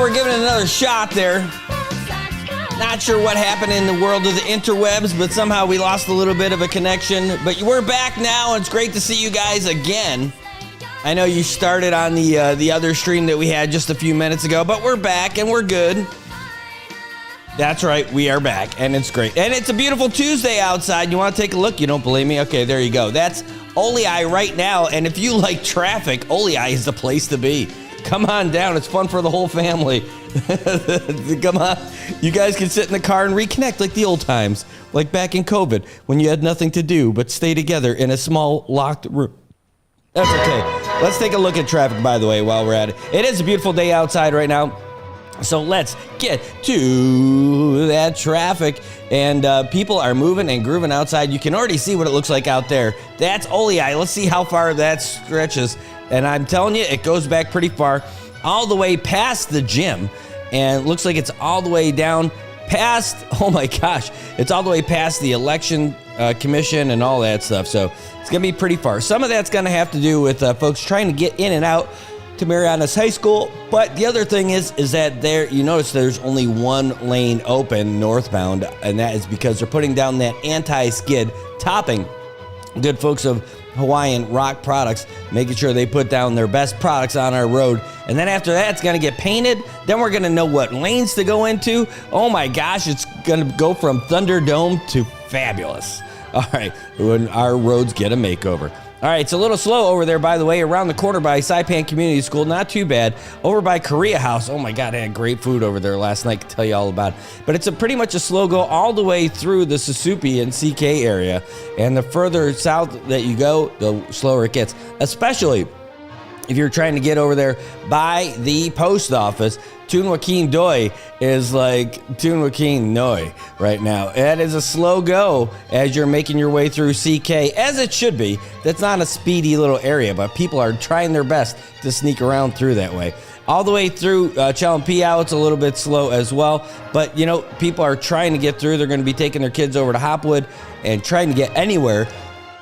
we're giving it another shot there. Not sure what happened in the world of the interwebs, but somehow we lost a little bit of a connection. But we're back now, and it's great to see you guys again. I know you started on the other stream that we had just a few minutes ago, but we're back, and we're good. That's right, we are back, and it's great. And it's a beautiful Tuesday outside. You want to take a look? You don't believe me? Okay, there you go. That's Olei right now, and if you like traffic, Olei is the place to be. Come on down. It's fun for the whole family. Come on. You guys can sit in the car and reconnect like the old times, like back in COVID when you had nothing to do but stay together in a small locked room. That's okay. Let's take a look at traffic, by the way, while we're at it. It is a beautiful day outside right now. So let's get to that traffic. And people are moving and grooving outside. You can already see what it looks like out there. That's Olei. Let's see how far that stretches. And I'm telling you, it goes back pretty far, all the way past the gym. And it looks like it's all the way down past, oh my gosh, it's all the way past the election commission and all that stuff. So it's going to be pretty far. Some of that's going to have to do with folks trying to get in and out to Marianas High School. But the other thing is that you notice there's only one lane open northbound, and that is because they're putting down that anti-skid topping. Good folks of Hawaiian Rock Products, making sure they put down their best products on our road. And then after that, it's going to get painted. Then we're going to know what lanes to go into. Oh my gosh, it's going to go from Thunderdome to fabulous. All right, when our roads get a makeover. All right, it's a little slow over there, by the way, around the corner by Saipan Community School. Not too bad. Over by Korea House. Oh, my God, I had great food over there last night. I can tell you all about it. But it's pretty much a slow go all the way through the Susupi and CK area. And the further south that you go, the slower it gets, especially if you're trying to get over there by the post office. Tun Joaquin Doi is like Tun Joaquin Noi right now. That is a slow go as you're making your way through CK, as it should be. That's not a speedy little area, but people are trying their best to sneak around through that way. All the way through Chalumpiao, it's a little bit slow as well. But, you know, people are trying to get through. They're going to be taking their kids over to Hopwood and trying to get anywhere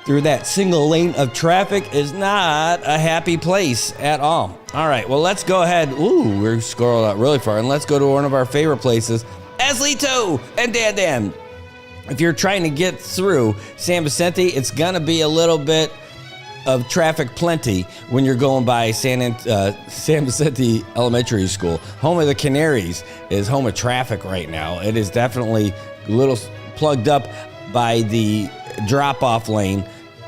through that single lane of traffic is not a happy place at all. All right, well, let's go ahead. Ooh, we're scrolling out really far. And let's go to one of our favorite places, Aslito and Dan. If you're trying to get through San Vicente, it's going to be a little bit of traffic plenty when you're going by San Vicente Elementary School. Home of the Canaries is home of traffic right now. It is definitely a little plugged up by the drop-off lane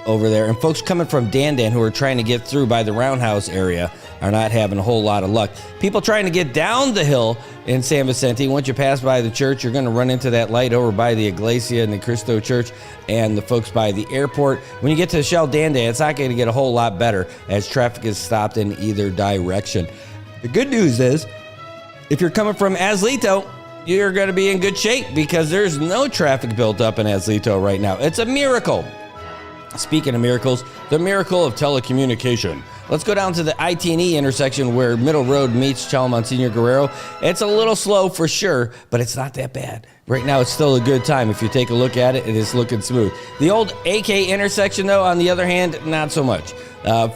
over there, and folks coming from Dan who are trying to get through by the Roundhouse area are not having a whole lot of luck. People trying to get down the hill in San Vicente, once you pass by the church, you're going to run into that light over by the Iglesia and the Cristo Church and the folks by the airport. When you get to Shell Dan, it's not going to get a whole lot better as traffic is stopped in either direction. The good news is, if you're coming from Aslito, you're going to be in good shape because there's no traffic built up in Aslito right now. It's a miracle. Speaking of miracles, the miracle of telecommunication. Let's go down to the IT&E intersection where Middle Road meets Monsignor Guerrero. It's a little slow for sure, but it's not that bad. Right now, it's still a good time. If you take a look at it, it is looking smooth. The old AK intersection, though, on the other hand, not so much.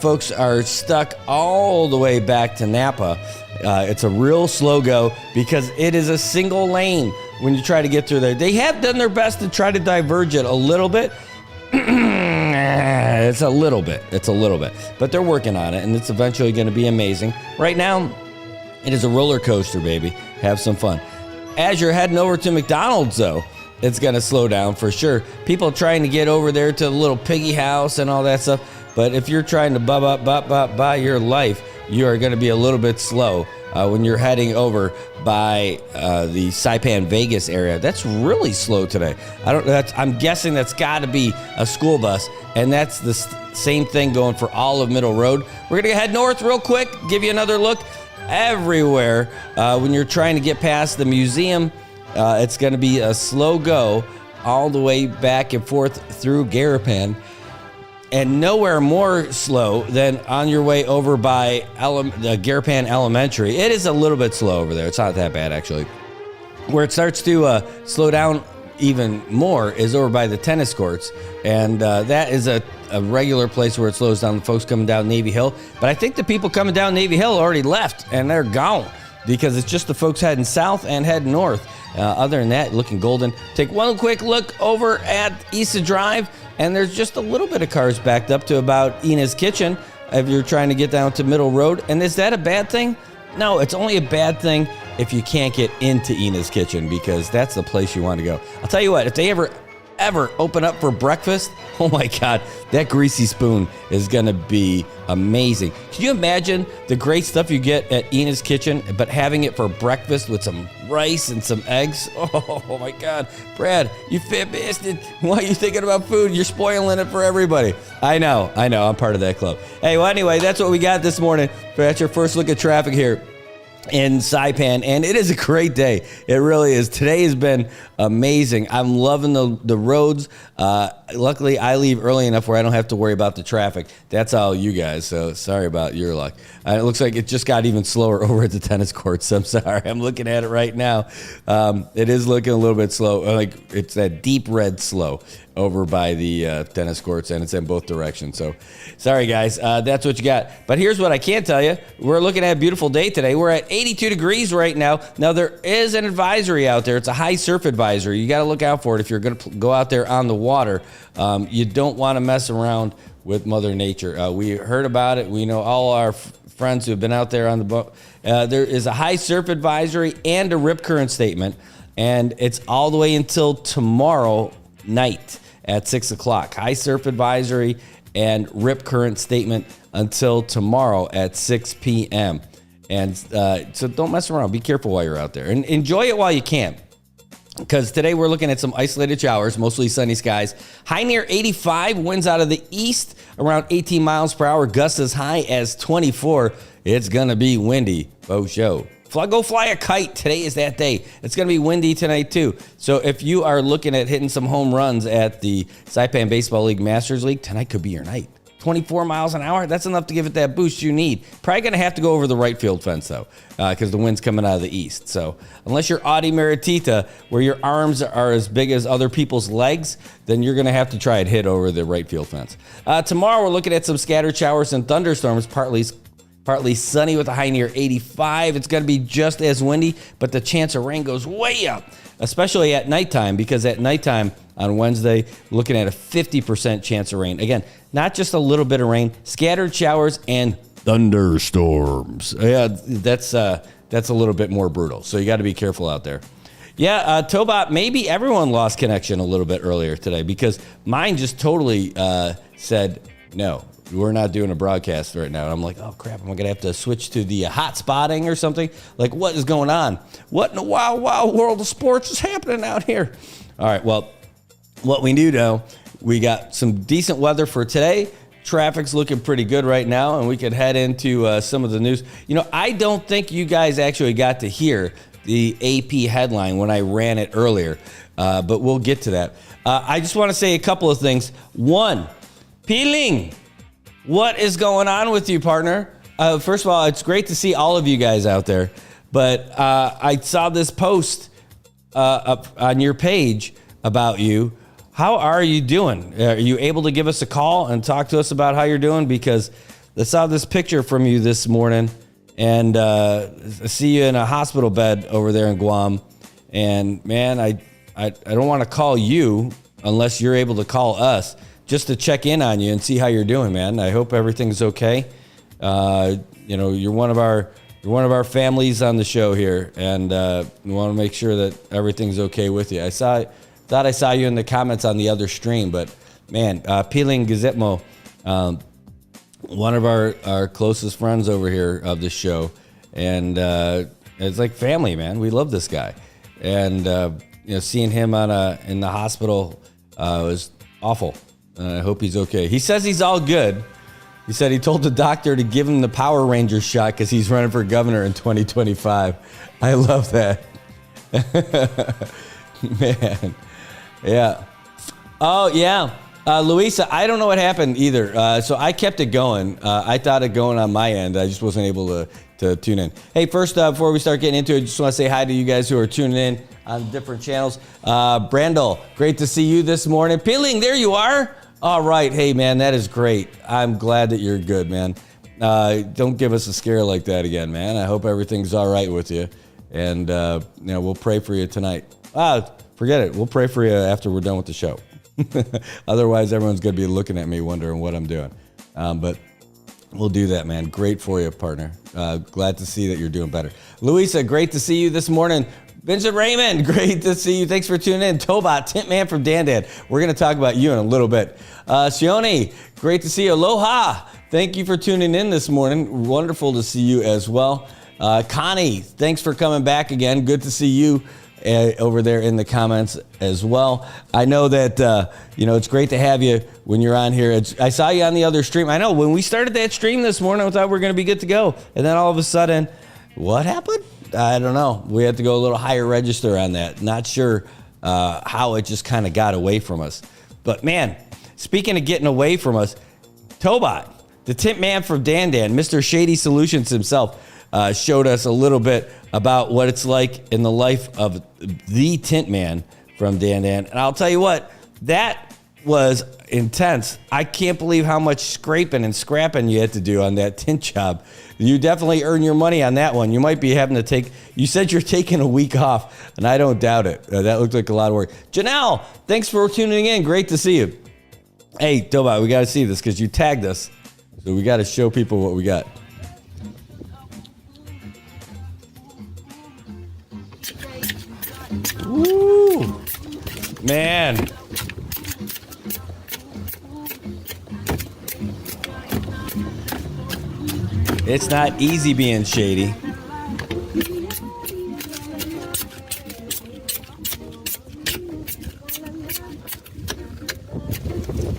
Folks are stuck all the way back to Napa. It's a real slow go because it is a single lane when you try to get through there. They have done their best to try to diverge it a little bit. It's a little bit, but they're working on it, and it's eventually going to be amazing. Right now, it is a roller coaster, baby. Have some fun. As you're heading over to McDonald's, though, it's going to slow down for sure. People trying to get over there to the little piggy house and all that stuff, but if you're trying to buy your life, you are going to be a little bit slow when you're heading over by the Saipan Vegas area. That's really slow today. I'm guessing that's got to be a school bus, and that's the same thing going for all of Middle Road. We're going to head north real quick, give you another look. Everywhere when you're trying to get past the museum, it's going to be a slow go all the way back and forth through Garapan. And nowhere more slow than on your way over by Garapan Elementary. It is a little bit slow over there. It's not that bad, actually. Where it starts to slow down even more is over by the tennis courts. And that is a regular place where it slows down the folks coming down Navy Hill. But I think the people coming down Navy Hill already left, and they're gone. because it's just the folks heading south and heading north. Other than that, looking golden. Take one quick look over at East Drive, and there's just a little bit of cars backed up to about Ina's Kitchen if you're trying to get down to Middle Road. And is that a bad thing? No, it's only a bad thing if you can't get into Ina's Kitchen, because that's the place you want to go. I'll tell you what, if they ever open up for breakfast, oh my God, that greasy spoon is going to be amazing. Can you imagine the great stuff you get at Ina's Kitchen, but having it for breakfast with some rice and some eggs? Oh my God, Brad, you fat bastard. Why are you thinking about food? You're spoiling it for everybody. I know, I'm part of that club. Hey, well, anyway, that's what we got this morning. That's your first look at traffic here in Saipan, and it is a great day. It really is. Today has been amazing. I'm loving the roads. Luckily, I leave early enough where I don't have to worry about the traffic. That's all you guys, so sorry about your luck. It looks like it just got even slower over at the tennis courts. I'm sorry. I'm looking at it right now. It is looking a little bit slow. Like it's that deep red slow over by the tennis courts, and it's in both directions. So sorry, guys. That's what you got. But here's what I can tell you. We're looking at a beautiful day today. We're at 82 degrees right now. Now, there is an advisory out there. It's a high surf advisory. You got to look out for it if you're going to go out there on the water. You don't want to mess around with Mother Nature. We heard about it. We know all our friends who have been out there on the boat. There is a high surf advisory and a rip current statement, and it's all the way until tomorrow night at 6 o'clock. High surf advisory and rip current statement until tomorrow at 6 p.m. And so don't mess around. Be careful while you're out there. And enjoy it while you can, because today we're looking at some isolated showers, mostly sunny skies. High near 85, winds out of the east around 18 miles per hour, gusts as high as 24. It's going to be windy. Oh, show. Go fly a kite. Today is that day. It's going to be windy tonight, too. So if you are looking at hitting some home runs at the Saipan Baseball League Masters League, tonight could be your night. 24 miles an hour, that's enough to give it that boost you need. Probably going to have to go over the right field fence, though, because the wind's coming out of the east. So unless you're Audie Meritita, where your arms are as big as other people's legs, then you're going to have to try and hit over the right field fence. Tomorrow, we're looking at some scattered showers and thunderstorms, partly sunny with a high near 85. It's going to be just as windy, but the chance of rain goes way up, especially at nighttime, because at nighttime on Wednesday, looking at a 50% chance of rain. Again, not just a little bit of rain, scattered showers and thunderstorms. Yeah, that's a little bit more brutal, so you got to be careful out there. Yeah, Tobot, maybe everyone lost connection a little bit earlier today, because mine just totally said no. We're not doing a broadcast right now. And I'm like, oh, crap, am I going to have to switch to the hot spotting or something? Like, what is going on? What in the wild, wild world of sports is happening out here? All right, well, what we do know, we got some decent weather for today. Traffic's looking pretty good right now, and we could head into some of the news. You know, I don't think you guys actually got to hear the AP headline when I ran it earlier, but we'll get to that. I just want to say a couple of things. One, Peeling. What is going on with you, partner? First of all, it's great to see all of you guys out there. But I saw this post up on your page about you. How are you doing? Are you able to give us a call and talk to us about how you're doing? Because I saw this picture from you this morning, and I see you in a hospital bed over there in Guam. And, man, I don't want to call you unless you're able to call us, just to check in on you and see how you're doing, man. I hope everything's okay. You know, you're one of our families on the show here, and we want to make sure that everything's okay with you. Thought I saw you in the comments on the other stream, but man, Peeling Gazetmo, one of our closest friends over here of this show, and it's like family, man. We love this guy, and you know, seeing him in the hospital was awful. I hope he's okay. He says he's all good. He said he told the doctor to give him the Power Rangers shot because he's running for governor in 2025. I love that. Man. Yeah. Oh, yeah. Luisa, I don't know what happened either. So I kept it going. I thought it going on my end. I just wasn't able to tune in. Hey, first, before we start getting into it, I just want to say hi to you guys who are tuning in on different channels. Brandel, great to see you this morning. Peeling, there you are. All right. Hey, man, that is great. I'm glad that you're good, man. don't give us a scare like that again, man. I hope everything's all right with you. And, we'll pray for you tonight. Forget it. We'll pray for you after we're done with the show. Otherwise, everyone's going to be looking at me wondering what I'm doing. But we'll do that, man. Great for you, partner. Glad to see that you're doing better. Louisa, great to see you this morning. Vincent Raymond, great to see you. Thanks for tuning in. Tobot, Tint Man from Dan. We're going to talk about you in a little bit. Sione, great to see you. Aloha. Thank you for tuning in this morning. Wonderful to see you as well. Connie, thanks for coming back again. Good to see you over there in the comments as well. I know that, it's great to have you when you're on here. I saw you on the other stream. I know when we started that stream this morning, I thought we were going to be good to go. And then all of a sudden, what happened? I don't know. We had to go a little higher register on that. Not sure how it just kind of got away from us. But man, speaking of getting away from us, Tobot, the tint man from Dan, Mr. Shady Solutions himself, showed us a little bit about what it's like in the life of the tint man from Dan. And I'll tell you what, that was intense. I can't believe how much scraping and scrapping you had to do on that tint job. You definitely earn your money on that one. You might be having to you said you're taking a week off, and I don't doubt it. That looked like a lot of work. Janelle, thanks for tuning in. Great to see you. Hey, Tobot, we got to see this because you tagged us. So we got to show people what we got. Woo! Man. It's not easy being shady.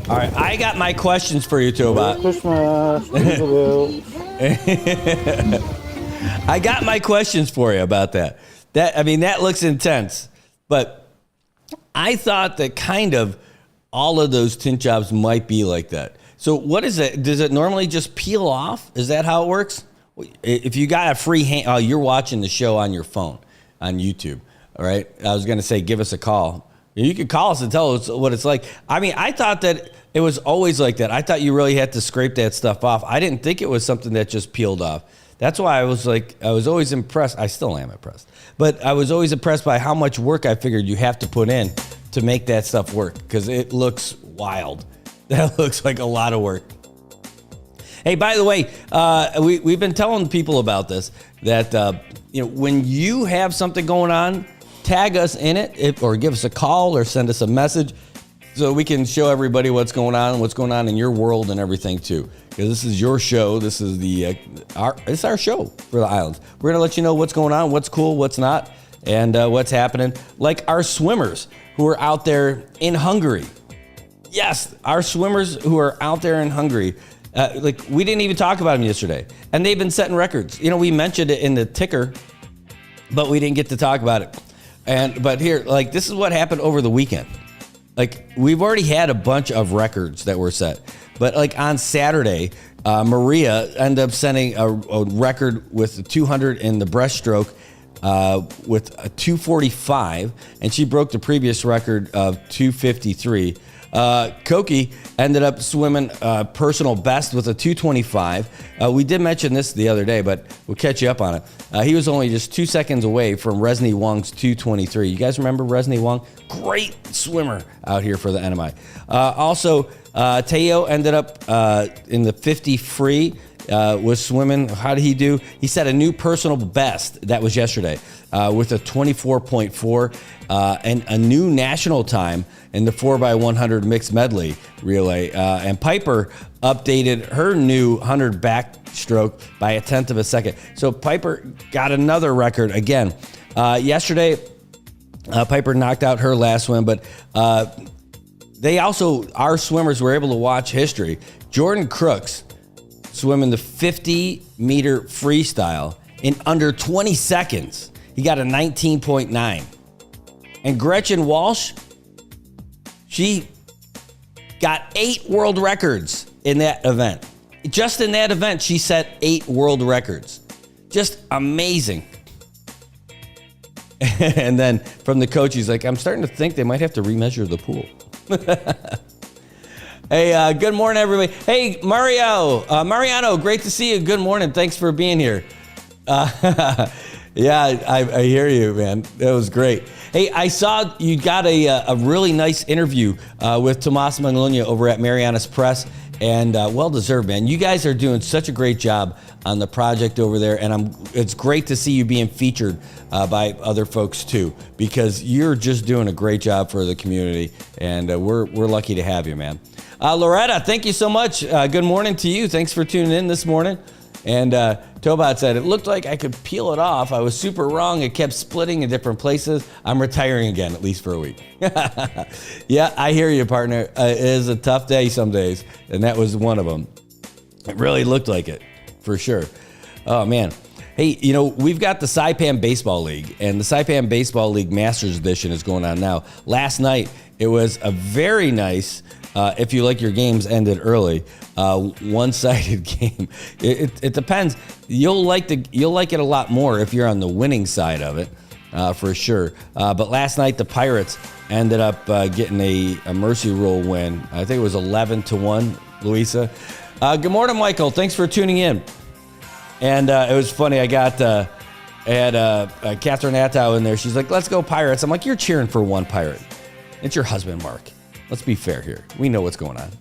All right, I got my questions for you, Tobot. Christmas. I got my questions for you about that. That looks intense. But I thought that kind of all of those tint jobs might be like that. So what is it? Does it normally just peel off? Is that how it works? If you got a free hand, you're watching the show on your phone, on YouTube, all right? I was going to say, give us a call. You could call us and tell us what it's like. I thought that it was always like that. I thought you really had to scrape that stuff off. I didn't think it was something that just peeled off. That's why I was always impressed. I still am impressed. But I was always impressed by how much work I figured you have to put in to make that stuff work, because it looks wild. That looks like a lot of work. Hey, by the way, we've been telling people about this, that when you have something going on, tag us in it, or give us a call or send us a message so we can show everybody what's going on in your world and everything too. Because this is your show. This is it's our show for the islands. We're gonna let you know what's going on, what's cool, what's not, and what's happening. Like our swimmers who are out there in Hungary. Yes, our swimmers who are out there in Hungary. We didn't even talk about them yesterday, and they've been setting records. We mentioned it in the ticker, but we didn't get to talk about it. But here, this is what happened over the weekend. We've already had a bunch of records that were set, but on Saturday, Maria ended up setting a record with the 200 in the breaststroke with a 245, and she broke the previous record of 253. Koki ended up swimming personal best with a 225. We did mention this the other day, but we'll catch you up on it. He was only just 2 seconds away from Resni Wong's 223. You guys remember Resni Wong? Great swimmer out here for the NMI. Also, Teo ended up in the 50 free. Was swimming. How did he do? He set a new personal best. That was yesterday with a 24.4 and a new national time in the 4x100 mixed medley relay. And Piper updated her new 100 backstroke by a tenth of a second. So Piper got another record again. Yesterday, Piper knocked out her last swim, but our swimmers were able to watch history. Jordan Crooks swimming the 50-meter freestyle in under 20 seconds. He got a 19.9. And Gretchen Walsh, she got 8 world records in that event. Just in that event, she set 8 world records. Just amazing. And then from the coach, he's like, I'm starting to think they might have to remeasure the pool. Hey, good morning, everybody. Hey, Mariano, great to see you. Good morning. Thanks for being here. Yeah, I hear you, man. That was great. Hey, I saw you got a really nice interview with Tomas Manglona over at Marianas Press, and well-deserved, man. You guys are doing such a great job on the project over there, and it's great to see you being featured by other folks too, because you're just doing a great job for the community, and we're lucky to have you, man. Loretta, thank you so much. Good morning to you. Thanks for tuning in this morning. And Tobot said, it looked like I could peel it off. I was super wrong. It kept splitting in different places. I'm retiring again, at least for a week. Yeah, I hear you, partner. It is a tough day some days, and that was one of them. It really looked like it, for sure. Oh, man. Hey, we've got the Saipan Baseball League, and the Saipan Baseball League Masters Edition is going on now. Last night, it was a very nice, if you like your games ended early, one-sided game. It depends. You'll like it a lot more if you're on the winning side of it, for sure. But last night the Pirates ended up getting a mercy rule win. I think it was 11-1. Louisa. Good morning, Michael. Thanks for tuning in. And it was funny. I had Catherine Attow in there. She's like, "Let's go Pirates." I'm like, "You're cheering for one Pirate. It's your husband, Mark. Let's be fair here. We know what's going on."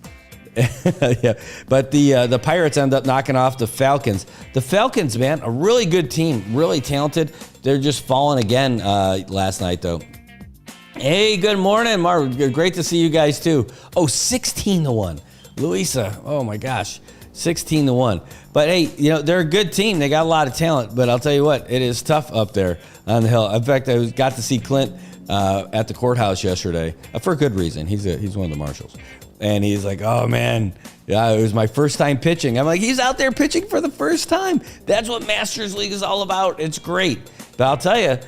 Yeah, but the Pirates end up knocking off the Falcons. The Falcons, man, a really good team, really talented. They're just falling again last night, though. Hey, good morning, Mark. Great to see you guys, too. Oh, 16-1. Louisa, oh, my gosh, 16-1. But, hey, they're a good team. They got a lot of talent. But I'll tell you what, it is tough up there on the hill. In fact, I got to see Clint at the courthouse yesterday for a good reason. He's one of the marshals. And he's like, "Oh, man, yeah, it was my first time pitching." I'm like, he's out there pitching for the first time. That's what Masters League is all about. It's great. But I'll tell you,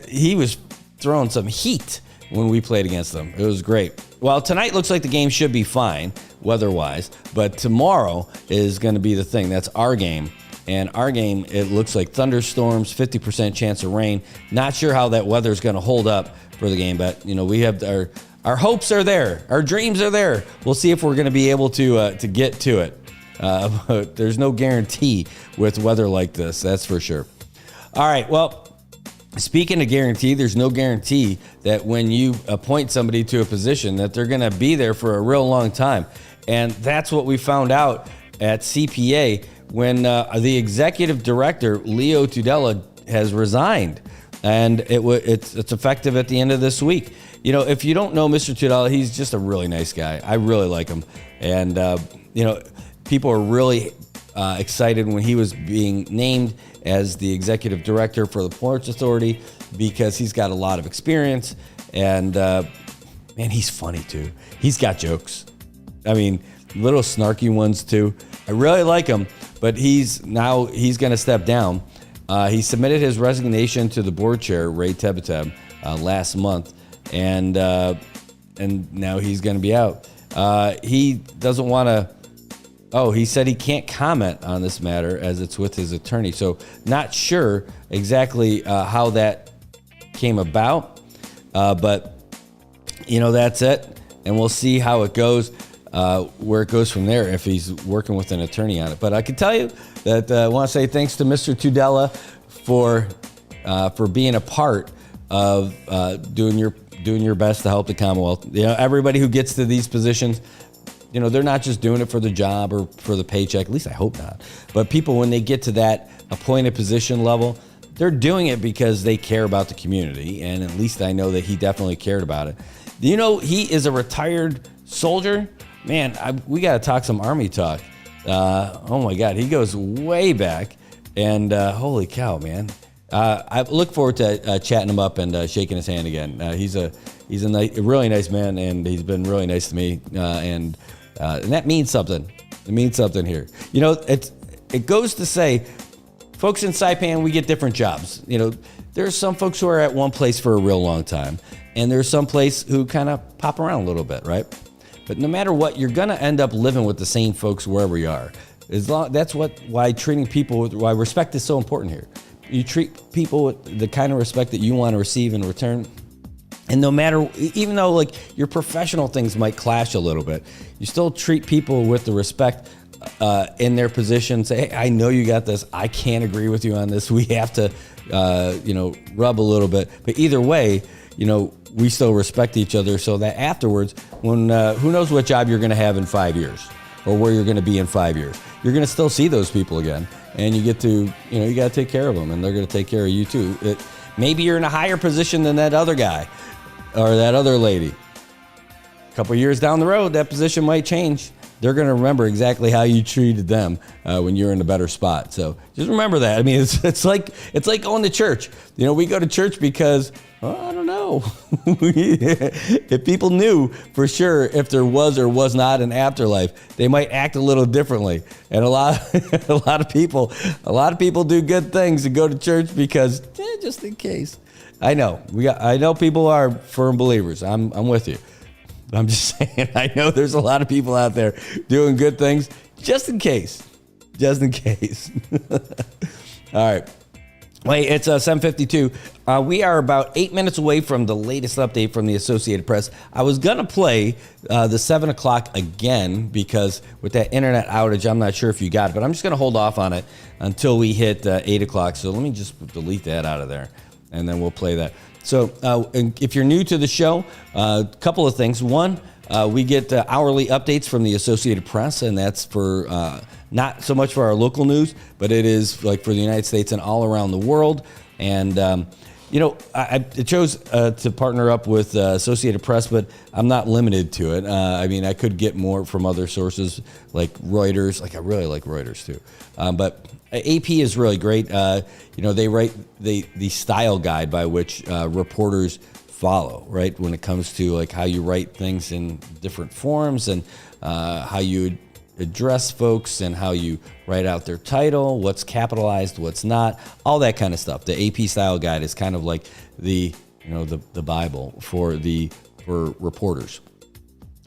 he was throwing some heat when we played against them. It was great. Well, tonight looks like the game should be fine, weather-wise. But tomorrow is going to be the thing. That's our game. And our game, it looks like thunderstorms, 50% chance of rain. Not sure how that weather is going to hold up for the game. But, we have our hopes are there. Our dreams are there. We'll see if we're going to be able to get to it. But there's no guarantee with weather like this. That's for sure. All right. Well, speaking of guarantee, there's no guarantee that when you appoint somebody to a position that they're going to be there for a real long time. And that's what we found out at CPA when the executive director, Leo Tudela, has resigned. And it's effective at the end of this week. If you don't know Mr. Tudela, he's just a really nice guy. I really like him. And, people are really excited when he was being named as the executive director for the Ports Authority because he's got a lot of experience. And, man, he's funny, too. He's got jokes. I mean, little snarky ones, too. I really like him, but he's going to step down. He submitted his resignation to the board chair, Ray Tebeteb, last month. And now he's going to be out. He doesn't want to. Oh, he said he can't comment on this matter as it's with his attorney. So not sure exactly how that came about. But, that's it. And we'll see how it goes, where it goes from there if he's working with an attorney on it. But I can tell you that I want to say thanks to Mr. Tudela for being a part of doing your best to help the Commonwealth. Everybody who gets to these positions, they're not just doing it for the job or for the paycheck. At least I hope not. But people, when they get to that appointed position level, they're doing it because they care about the community. And at least I know that he definitely cared about it. He is a retired soldier. Man, we got to talk some Army talk. Oh my God, he goes way back. And holy cow, man. I look forward to chatting him up and shaking his hand again. He's a really nice man, and he's been really nice to me. And that means something. It means something here. It goes to say, folks in Saipan, we get different jobs. There's some folks who are at one place for a real long time, and there's some place who kind of pop around a little bit, right? But no matter what, you're gonna end up living with the same folks wherever you are. That's why treating people why respect is so important here. You treat people with the kind of respect that you want to receive in return, And no matter, even though like your professional things might clash a little bit, you still treat people with the respect in their position. Say, hey, I know you got this. I can't agree with you on this. We have to, rub a little bit. But either way, we still respect each other so that afterwards, when who knows what job you're going to have in 5 years or where you're going to be in 5 years, you're going to still see those people again. And you get to, you got to take care of them and they're going to take care of you too. Maybe you're in a higher position than that other guy or that other lady. A couple years down the road, that position might change. They're going to remember exactly how you treated them when you're in a better spot. So just remember that. I mean, it's like going to church. We go to church because, I don't know. If people knew for sure if there was or was not an afterlife, they might act a little differently. And a lot of people do good things and go to church because just in case. I know people are firm believers. I'm with you. I'm just saying, I know there's a lot of people out there doing good things just in case. All right. Wait, it's 7:52. We are about 8 minutes away from the latest update from the Associated Press. I was going to play the 7 o'clock again because with that internet outage, I'm not sure if you got it, but I'm just going to hold off on it until we hit 8 o'clock. So let me just delete that out of there, and then we'll play that. So if you're new to the show, a couple of things. One, we get hourly updates from the Associated Press, and that's for not so much for our local news, but it is like for the United States and all around the world. And, I chose to partner up with Associated Press, but I'm not limited to it. I could get more from other sources like Reuters. I really like Reuters too. But AP is really great. They write the style guide by which reporters follow, right? When it comes to like how you write things in different forms and how you address folks and how you write out their title, what's capitalized, what's not, all that kind of stuff. The AP style guide is kind of like the Bible for reporters.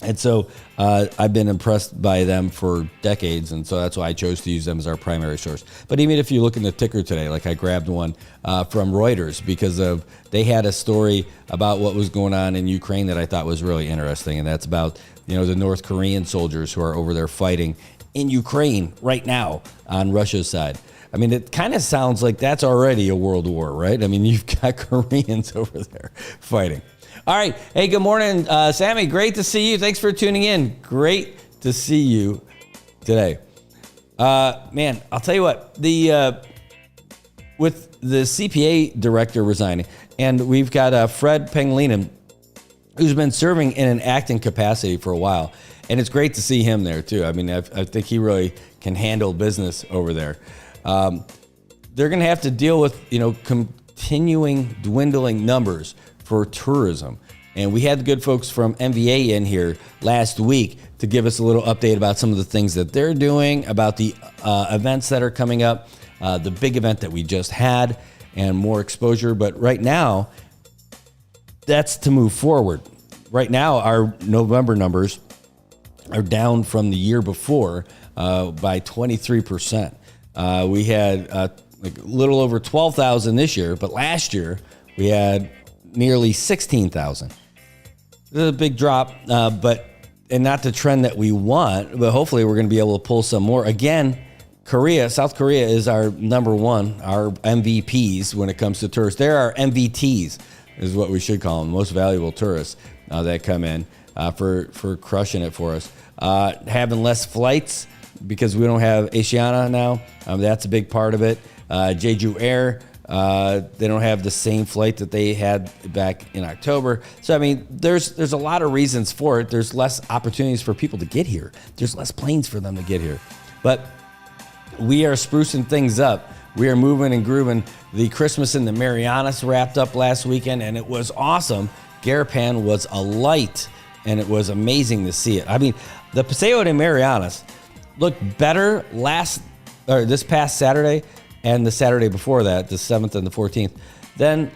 And so I've been impressed by them for decades, and so that's why I chose to use them as our primary source. But even if you look in the ticker today, like I grabbed one from Reuters because they had a story about what was going on in Ukraine that I thought was really interesting, and that's about the North Korean soldiers who are over there fighting in Ukraine right now on Russia's side. I mean, it kind of sounds like that's already a world war, right? I mean, you've got Koreans over there fighting. All right. Hey, good morning, Sammy. Great to see you. Thanks for tuning in. Great to see you today. Man, I'll tell you what, with the CPA director resigning, and we've got Fred Penglinen, who's been serving in an acting capacity for a while. And it's great to see him there too. I mean, I think he really can handle business over there. They're going to have to deal with, continuing dwindling numbers for tourism. And we had the good folks from MVA in here last week to give us a little update about some of the things that they're doing, about the events that are coming up, the big event that we just had, and more exposure. But right now, that's to move forward. Right now, our November numbers are down from the year before by 23%. We had a little over 12,000 this year, but last year we had nearly 16,000. This is a big drop, and not the trend that we want, but hopefully we're going to be able to pull some more. Again, South Korea is our number one, our MVPs when it comes to tourists. They're our MVTs, is what we should call them, most valuable tourists that come in for crushing it for us. Having less flights because we don't have Asiana now. That's a big part of it. Jeju Air, they don't have the same flight that they had back in October. So, I mean, there's a lot of reasons for it. There's less opportunities for people to get here. There's less planes for them to get here. But we are sprucing things up. We are moving and grooving. The Christmas in the Marianas wrapped up last weekend, and it was awesome. Garapan was alight, and it was amazing to see it. I mean, the Paseo de Marianas looked better this past Saturday and the Saturday before that, the 7th and the 14th, than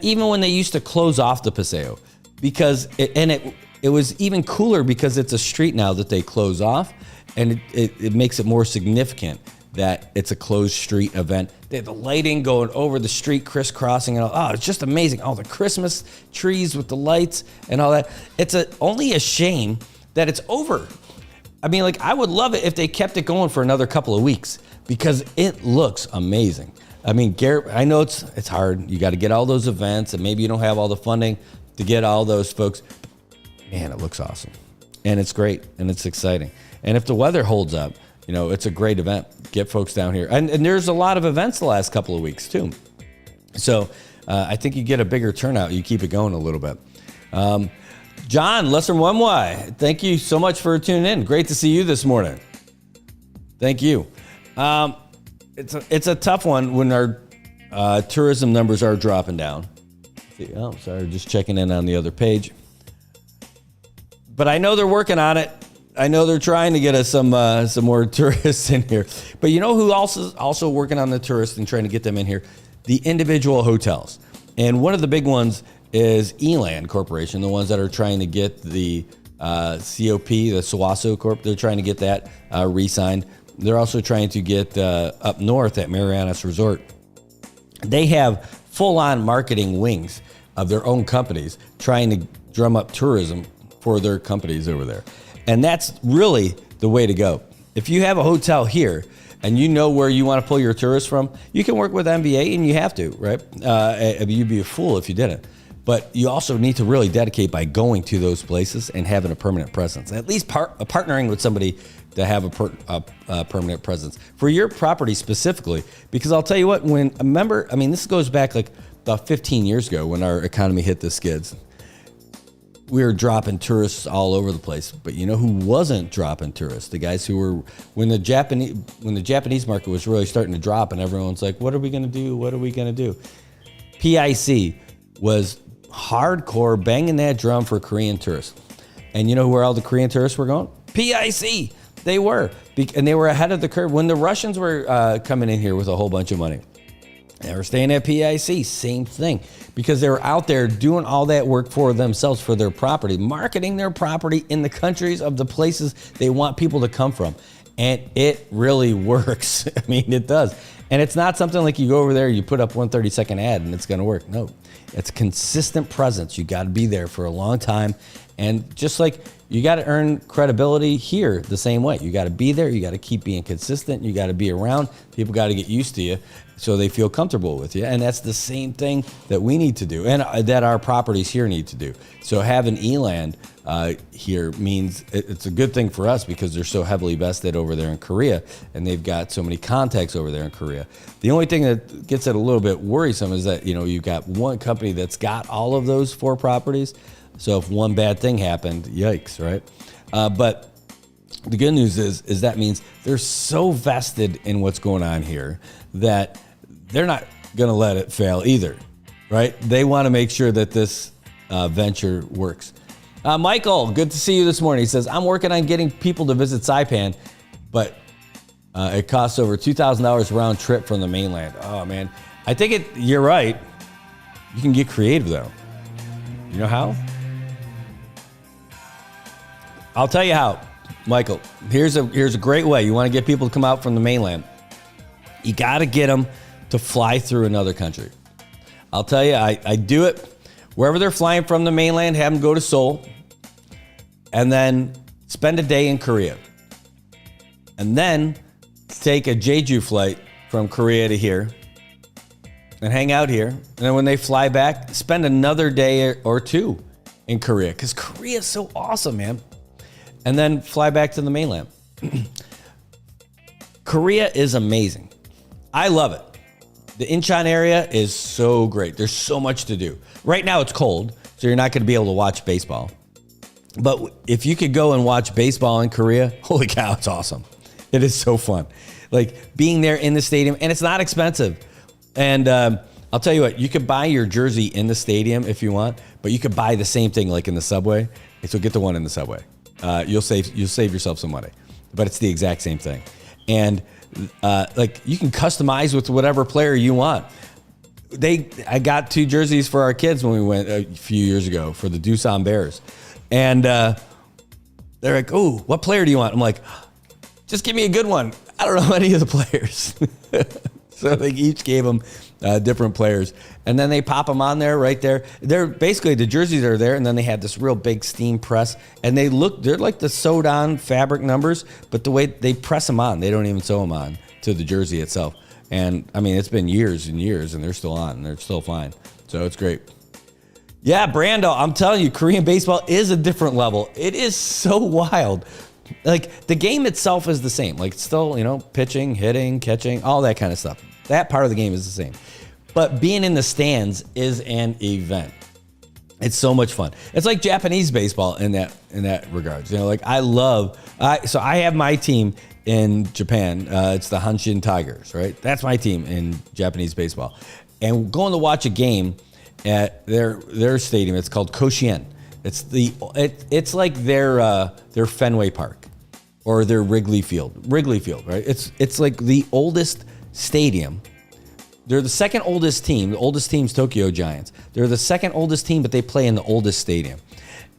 even when they used to close off the Paseo. Because it was even cooler because it's a street now that they close off, and it makes it more significant that it's a closed street event. They have the lighting going over the street, crisscrossing, and all. Oh, it's just amazing. All the Christmas trees with the lights and all that. It's only a shame that it's over. I mean, like, I would love it if they kept it going for another couple of weeks because it looks amazing. I mean, Garrett, I know it's hard. You got to get all those events, and maybe you don't have all the funding to get all those folks. Man, it looks awesome. And it's great, and it's exciting. And if the weather holds up, you know, it's a great event. Get folks down here. And there's a lot of events the last couple of weeks, too. So I think you get a bigger turnout. You keep it going a little bit. John, Lesser 1Y, thank you so much for tuning in. Great to see you this morning. Thank you. It's a tough one when our tourism numbers are dropping down. Oh, sorry, just checking in on the other page. But I know they're working on it. I know they're trying to get us some more tourists in here. But you know who also working on the tourists and trying to get them in here? The individual hotels. And one of the big ones is Eland Corporation, the ones that are trying to get the COP, the Sawaso Corp. They're trying to get that re-signed. They're also trying to get up north at Marianas Resort. They have full-on marketing wings of their own companies trying to drum up tourism for their companies over there. And that's really the way to go. If you have a hotel here and you know where you want to pull your tourists from, you can work with MBA, and you have to, right? You'd be a fool if you didn't. But you also need to really dedicate by going to those places and having a permanent presence, at least partnering with somebody to have a permanent presence for your property specifically. Because I'll tell you what, this goes back like about 15 years ago when our economy hit the skids. We were dropping tourists all over the place, but you know who wasn't dropping tourists? The guys who were when the Japanese market was really starting to drop, and everyone's like, "What are we going to do? What are we going to do?" PIC was hardcore banging that drum for Korean tourists, and you know where all the Korean tourists were going? PIC. They were, and they were ahead of the curve when the Russians were coming in here with a whole bunch of money. They were staying at PIC, same thing, because they were out there doing all that work for themselves, for their property, marketing their property in the countries of the places they want people to come from. And it really works. I mean, it does. And it's not something like you go over there, you put up one 30-second ad and it's going to work. No, it's consistent presence. You got to be there for a long time. And just like you got to earn credibility here the same way. You got to be there. You got to keep being consistent. You got to be around. People got to get used to you so they feel comfortable with you. And that's the same thing that we need to do and that our properties here need to do. So having Eland here means it's a good thing for us because they're so heavily vested over there in Korea and they've got so many contacts over there in Korea. The only thing that gets it a little bit worrisome is that, you know, you've got one company that's got all of those 4 properties. So if one bad thing happened, yikes, right? But the good news is that means they're so vested in what's going on here that they're not going to let it fail either, right? They want to make sure that this venture works. Michael, good to see you this morning. He says, I'm working on getting people to visit Saipan, but it costs over $2,000 round trip from the mainland. Oh, man. I think you're right. You can get creative, though. You know how? I'll tell you how, Michael. Here's a great way. You want to get people to come out from the mainland. You got to get them to fly through another country. I'll tell you, I do it wherever they're flying from the mainland. Have them go to Seoul, and then spend a day in Korea, and then take a Jeju flight from Korea to here, and hang out here. And then when they fly back, spend another day or 2 in Korea, because Korea is so awesome, man. And then fly back to the mainland. Korea is amazing. I love it. The Incheon area is so great. There's so much to do. Right now it's cold, so you're not going to be able to watch baseball. But if you could go and watch baseball in Korea, holy cow, it's awesome. It is so fun. Like being there in the stadium, and it's not expensive. And I'll tell you what, you could buy your jersey in the stadium if you want, but you could buy the same thing like in the subway. So get the one in the subway. You'll save yourself some money, but it's the exact same thing. And like you can customize with whatever player you want. I got 2 jerseys for our kids when we went a few years ago for the Doosan Bears, and they're like, "Oh, what player do you want?" I'm like, "Just give me a good one." I don't know any of the players. So they each gave them different players. And then they pop them on there right there. They're basically, the jerseys are there, and then they had this real big steam press. And they're like the sewed on fabric numbers, but the way they press them on, they don't even sew them on to the jersey itself. And I mean, it's been years and years, and they're still on, and they're still fine. So it's great. Yeah, Brando, I'm telling you, Korean baseball is a different level. It is so wild. Like, the game itself is the same. Like, it's still, pitching, hitting, catching, all that kind of stuff. That part of the game is the same. But being in the stands is an event. It's so much fun. It's like Japanese baseball in that regards. Like, so I have my team in Japan. It's the Hanshin Tigers, right? That's my team in Japanese baseball. And going to watch a game at their stadium, it's called Koshien. It's like their Fenway Park or their Wrigley Field, right? It's like the oldest stadium. They're the second oldest team. The oldest team's Tokyo Giants. They're the second oldest team, but they play in the oldest stadium.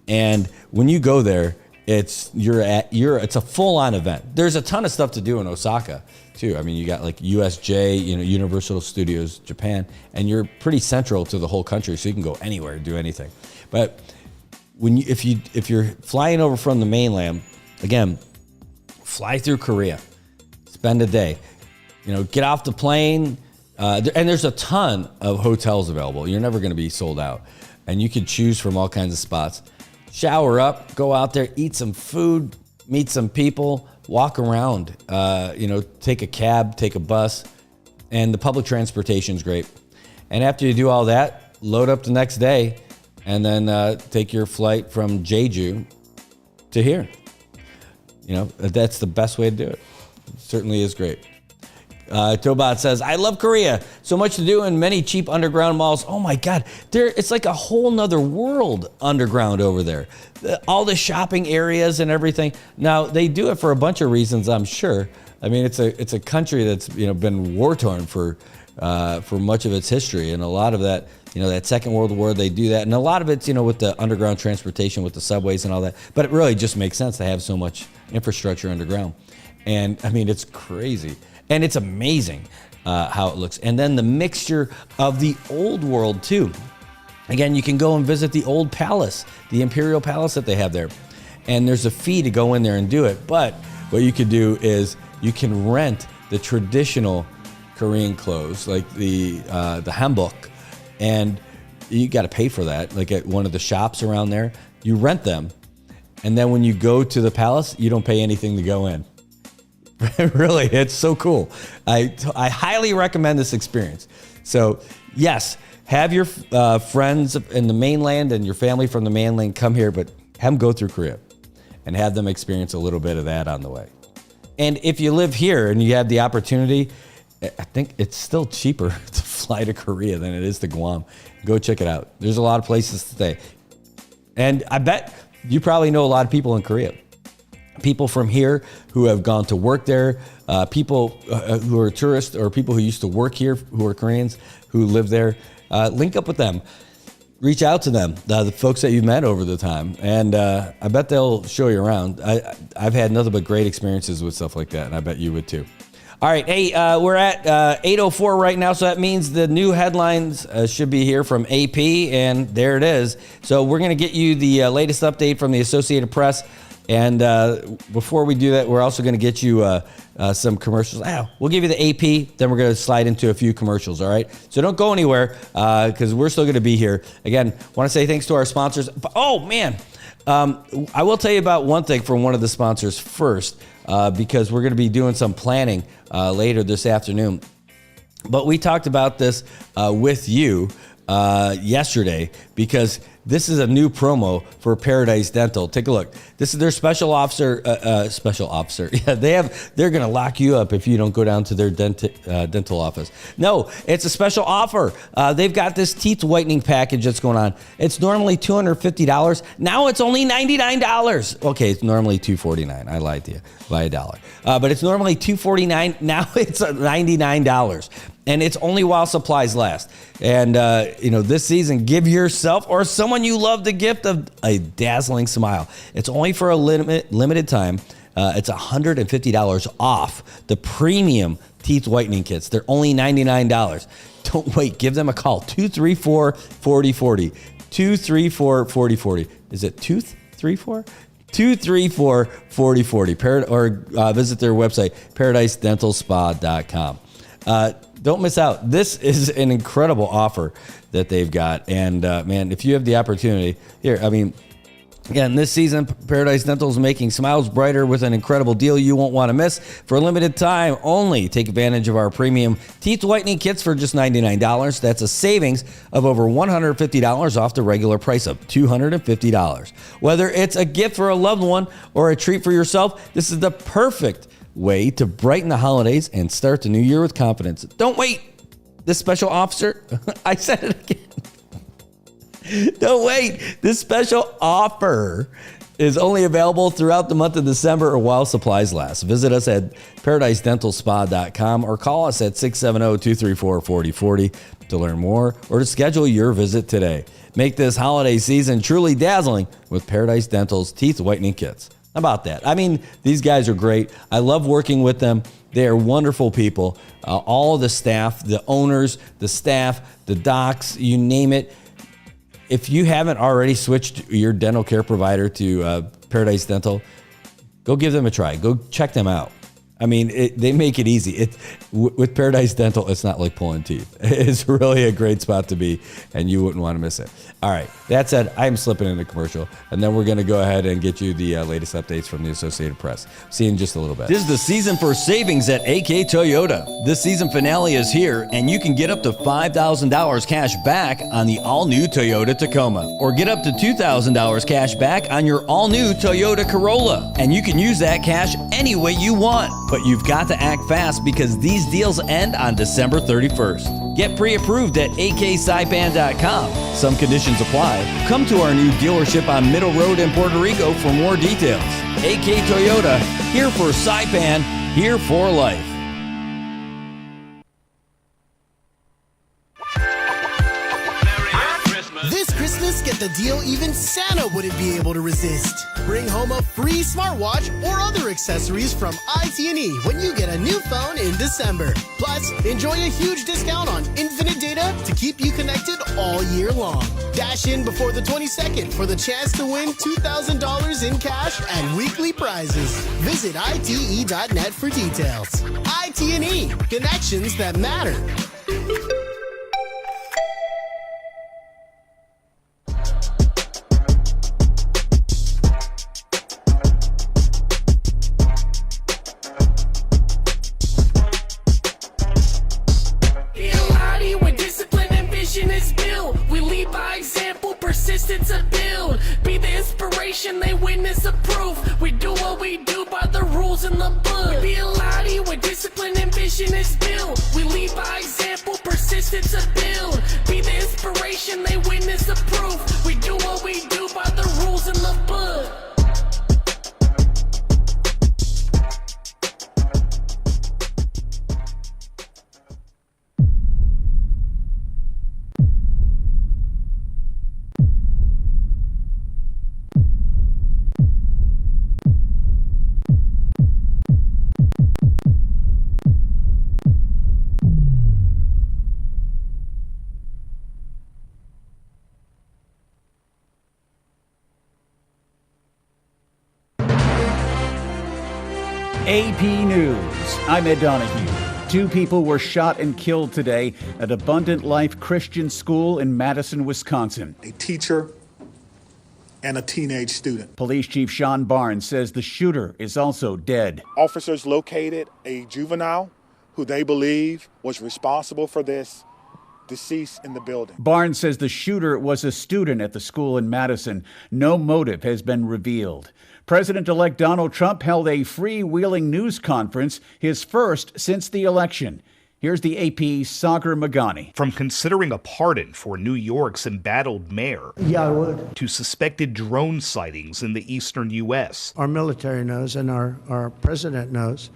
And when you go there, it's a full-on event. There's a ton of stuff to do in Osaka too. I mean, you got like USJ, Universal Studios Japan, and you're pretty central to the whole country, so you can go anywhere, do anything. But if you're flying over from the mainland, again, fly through Korea, spend a day, get off the plane, and there's a ton of hotels available. You're never going to be sold out, and you can choose from all kinds of spots. Shower up, go out there, eat some food, meet some people, walk around, take a cab, take a bus, and the public transportation is great. And after you do all that, load up the next day, and then take your flight from Jeju to here. That's the best way to do it. It certainly is great. Tobot says, I love Korea. So much to do and many cheap underground malls. Oh my God. It's like a whole nother world underground over there. All the shopping areas and everything. Now, they do it for a bunch of reasons, I'm sure. I mean, it's a country that's been war-torn for much of its history. And a lot of that, that Second World War, they do that. And a lot of it's, with the underground transportation, with the subways and all that. But it really just makes sense to have so much infrastructure underground. And I mean, it's crazy. And it's amazing how it looks. And then the mixture of the old world too. Again, you can go and visit the old palace, the Imperial Palace that they have there. And there's a fee to go in there and do it. But what you could do is you can rent the traditional Korean clothes, like the hanbok. And you got to pay for that. Like at one of the shops around there, you rent them. And then when you go to the palace, you don't pay anything to go in. Really, it's so cool. I highly recommend this experience. So yes, have your friends in the mainland and your family from the mainland come here, but have them go through Korea and have them experience a little bit of that on the way. And if you live here and you have the opportunity, I think it's still cheaper to fly to Korea than it is to Guam. Go check it out. There's a lot of places to stay. And I bet you probably know a lot of people in Korea. People from here who have gone to work there, people who are tourists or people who used to work here who are Koreans who live there. Link up with them. Reach out to them, the folks that you've met over the time. And I bet they'll show you around. I've had nothing but great experiences with stuff like that, and I bet you would too. All right, hey, we're at 8:04 right now, so that means the new headlines should be here from AP, and there it is. So we're going to get you the latest update from the Associated Press. And before we do that, we're also going to get you some commercials. We'll give you the AP, then we're going to slide into a few commercials, all right? So don't go anywhere because we're still going to be here. Again, want to say thanks to our sponsors. Oh, man. I will tell you about one thing from one of the sponsors first because we're going to be doing some planning later this afternoon. But we talked about this with you yesterday because this is a new promo for Paradise Dental. Take a look. This is their special officer. Yeah, they're going to lock you up if you don't go down to their dental office. No, it's a special offer. They've got this teeth whitening package that's going on. It's normally $250. Now it's only $99. Okay, it's normally $249. I lied to you by $1. But it's normally $249. Now it's $99. And it's only while supplies last. And, this season, give yourself or someone you love the gift of a dazzling smile. It's only for a limited time. It's $150 off the premium teeth whitening kits. They're only $99. Don't wait. Give them a call. 234-4040. 234-4040. Is it tooth 34? 234-4040. Or visit their website, paradisedentalspa.com. Don't miss out. This is an incredible offer that they've got. And man, if you have the opportunity here, again, this season, Paradise Dental is making smiles brighter with an incredible deal you won't want to miss. For a limited time only, take advantage of our premium teeth whitening kits for just $99. That's a savings of over $150 off the regular price of $250. Whether it's a gift for a loved one or a treat for yourself, this is the perfect way to brighten the holidays and start the new year with confidence. Don't wait. This special offer, I said it again. Don't wait. This special offer is only available throughout the month of December or while supplies last. Visit us at paradisedentalspa.com or call us at 670-234-4040 to learn more or to schedule your visit today. Make this holiday season truly dazzling with Paradise Dental's teeth whitening kits. How about that? These guys are great. I love working with them. They are wonderful people. All the staff, the owners, the staff, the docs, you name it. If you haven't already switched your dental care provider to Paradise Dental, go give them a try. Go check them out. They make it easy. With Paradise Dental, it's not like pulling teeth. It's really a great spot to be, and you wouldn't want to miss it. All right, that said, I'm slipping in a commercial, and then we're going to go ahead and get you the latest updates from the Associated Press. See you in just a little bit. This is the season for savings at AK Toyota. This season finale is here, and you can get up to $5,000 cash back on the all-new Toyota Tacoma, or get up to $2,000 cash back on your all-new Toyota Corolla. And you can use that cash any way you want. But you've got to act fast because these deals end on December 31st. Get pre-approved at aksaipan.com. Some conditions apply. Come to our new dealership on Middle Road in Puerto Rico for more details. AK Toyota, here for Saipan, here for life. This Christmas, get the deal even Santa wouldn't be able to resist. Bring home a free smartwatch or other accessories from IT&E when you get a new phone in December. Plus, enjoy a huge discount on infinite data to keep you connected all year long. Dash in before the 22nd for the chance to win $2,000 in cash and weekly prizes. Visit ite.net for details. IT&E, connections that matter. Persistence to build, be the inspiration, they witness approve. We do what we do by the rules in the book. Be a lottie where discipline and vision is built. We lead by example, persistence to build. Be the inspiration, they witness approve. We do what we do by the rules in the book. AP News. I'm Ed Donahue. 2 people were shot and killed today at Abundant Life Christian School in Madison, Wisconsin. A teacher and a teenage student. Police Chief Sean Barnes says the shooter is also dead. Officers located a juvenile who they believe was responsible for this deceased in the building. Barnes says the shooter was a student at the school in Madison. No motive has been revealed. President-elect Donald Trump held a freewheeling news conference, his first since the election. Here's the AP's Sagar Magani. From considering a pardon for New York's embattled mayor. Yeah, I would. To suspected drone sightings in the eastern U.S. Our military knows and our president knows.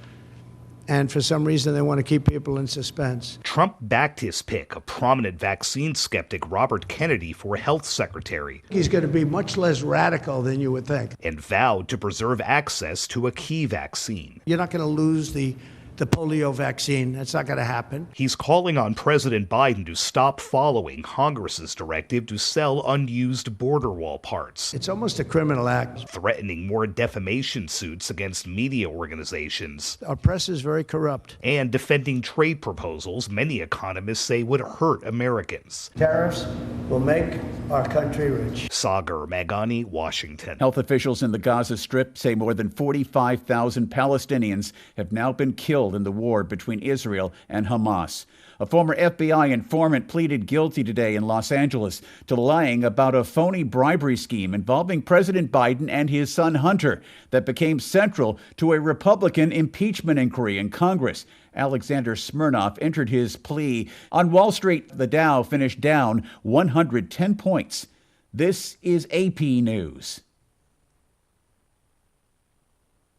And for some reason, they want to keep people in suspense. Trump backed his pick of prominent vaccine skeptic Robert Kennedy for health secretary. He's going to be much less radical than you would think. And vowed to preserve access to a key vaccine. You're not going to lose the polio vaccine. That's not going to happen. He's calling on President Biden to stop following Congress's directive to sell unused border wall parts. It's almost a criminal act. Threatening more defamation suits against media organizations. Our press is very corrupt. And defending trade proposals many economists say would hurt Americans. Tariffs will make our country rich. Sagar Magani, Washington. Health officials in the Gaza Strip say more than 45,000 Palestinians have now been killed in the war between Israel and Hamas. A former FBI informant pleaded guilty today in Los Angeles to lying about a phony bribery scheme involving President Biden and his son Hunter that became central to a Republican impeachment inquiry in Congress. Alexander Smirnov entered his plea. On Wall Street, the Dow finished down 110 points. This is AP News.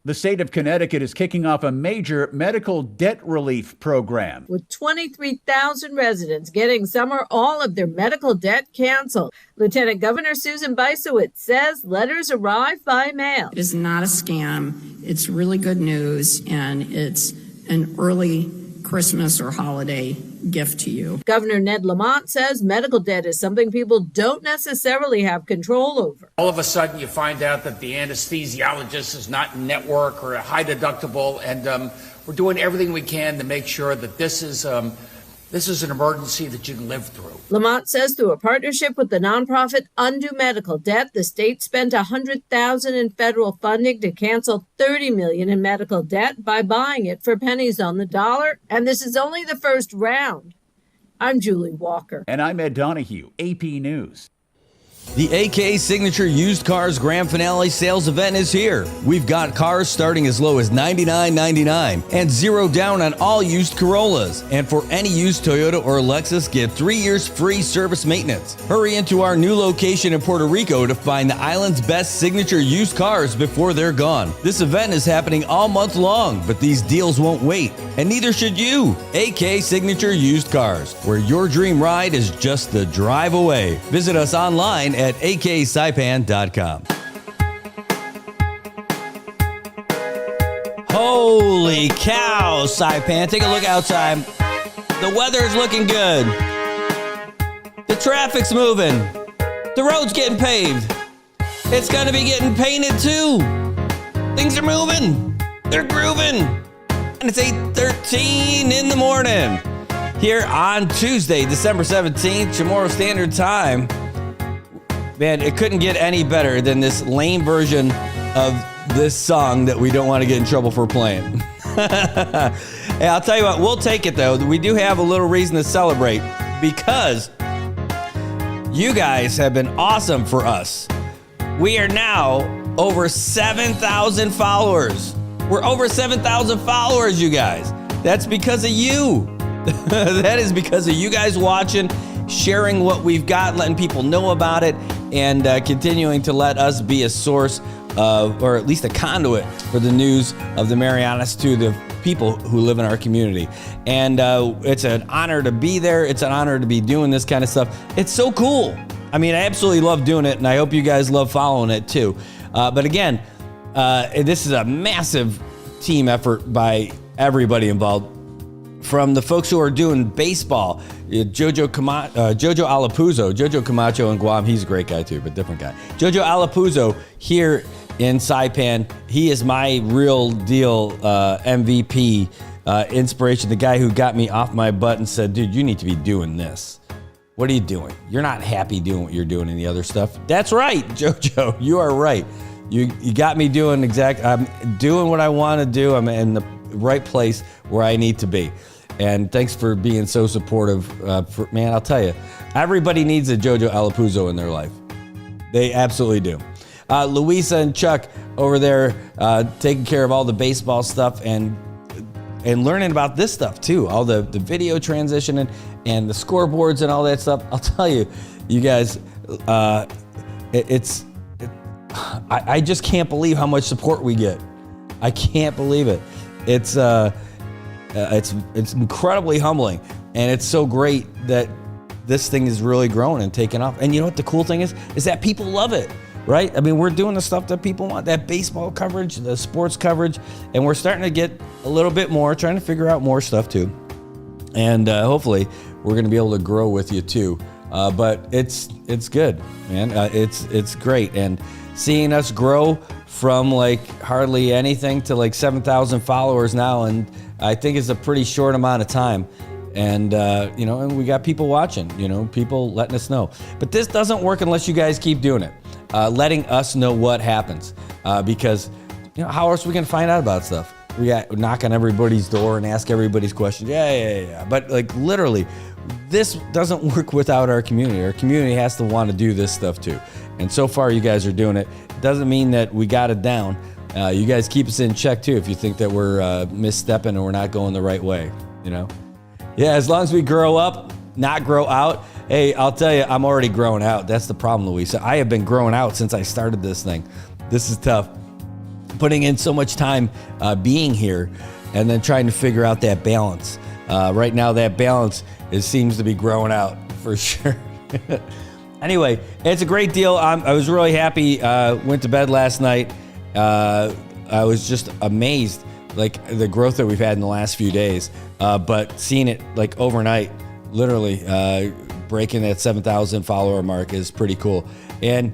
The state of Connecticut is kicking off a major medical debt relief program. With 23,000 residents getting some or all of their medical debt canceled. Lieutenant Governor Susan Bysowitz says letters arrive by mail. It is not a scam. It's really good news, and it's an early Christmas or holiday gift to you. Governor Ned Lamont says medical debt is something people don't necessarily have control over. All of a sudden you find out that the anesthesiologist is not in network or a high deductible, and we're doing everything we can to make sure that this is an emergency that you can live through. Lamont says through a partnership with the nonprofit Undo Medical Debt, the state spent $100,000 in federal funding to cancel $30 million in medical debt by buying it for pennies on the dollar. And this is only the first round. I'm Julie Walker. And I'm Ed Donahue, AP News. The AK Signature Used Cars Grand Finale sales event is here. We've got cars starting as low as $99.99 and zero down on all used Corollas. And for any used Toyota or Lexus, get 3 years free service maintenance. Hurry into our new location in Puerto Rico to find the island's best signature used cars before they're gone. This event is happening all month long, but these deals won't wait, and neither should you. AK Signature Used Cars, where your dream ride is just the drive away. Visit us online at aksaipan.com. Holy cow, Saipan. Take a look outside. The weather's looking good. The traffic's moving. The road's getting paved. It's going to be getting painted too. Things are moving. They're grooving. And it's 8:13 in the morning here on Tuesday, December 17th, Chamorro Standard Time. Man, it couldn't get any better than this lame version of this song that we don't want to get in trouble for playing. Hey, I'll tell you what, we'll take it though. We do have a little reason to celebrate because you guys have been awesome for us. We are now over 7,000 followers. We're over 7,000 followers, you guys. That's because of you. That is because of you guys watching, sharing what we've got, letting people know about it, and continuing to let us be a source of, or at least a conduit for the news of the Marianas to the people who live in our community. And it's an honor to be there. It's an honor to be doing this kind of stuff. It's so cool. I mean, I absolutely love doing it, and I hope you guys love following it too. But again, this is a massive team effort by everybody involved. From the folks who are doing baseball, Jojo Alapuzzo, Jojo Camacho in Guam, he's a great guy too, but different guy. Jojo Alapuzzo here in Saipan, he is my real deal MVP inspiration, the guy who got me off my butt and said, dude, you need to be doing this. What are you doing? You're not happy doing what you're doing in the other stuff. That's right, Jojo, you are right. You got me doing I'm doing what I want to do. I'm in the right place where I need to be. And thanks for being so supportive. Man, I'll tell you, everybody needs a Jojo Alapuzzo in their life. They absolutely do. Louisa and Chuck over there taking care of all the baseball stuff and learning about this stuff too. All the video transitioning and the scoreboards and all that stuff. I'll tell you, you guys, I just can't believe how much support we get. I can't believe it. It's It's incredibly humbling, and it's so great that this thing is really growing and taking off. And you know what the cool thing is that people love it, right? I mean, we're doing the stuff that people want, that baseball coverage, the sports coverage, and we're starting to get a little bit more, trying to figure out more stuff too. And hopefully we're going to be able to grow with you too. But it's good, man. It's great. And seeing us grow from like hardly anything to like 7,000 followers now, and I think it's a pretty short amount of time. And, and we got people watching, people letting us know. But this doesn't work unless you guys keep doing it, letting us know what happens. Because, how else are we going to find out about stuff? We got knock on everybody's door and ask everybody's questions. Yeah. But like literally, this doesn't work without our community. Our community has to want to do this stuff too. And so far, you guys are doing it. Doesn't mean that we got it down. You guys keep us in check too if you think that we're misstepping or we're not going the right way, Yeah, as long as we grow up, not grow out. Hey, I'll tell you, I'm already growing out. That's the problem, Louisa. I have been growing out since I started this thing. This is tough. Putting in so much time being here and then trying to figure out that balance. Right now, that balance seems to be growing out for sure. Anyway, it's a great deal. I was really happy. Went to bed last night. I was just amazed, like the growth that we've had in the last few days. But seeing it like overnight, literally breaking that 7,000 follower mark is pretty cool. And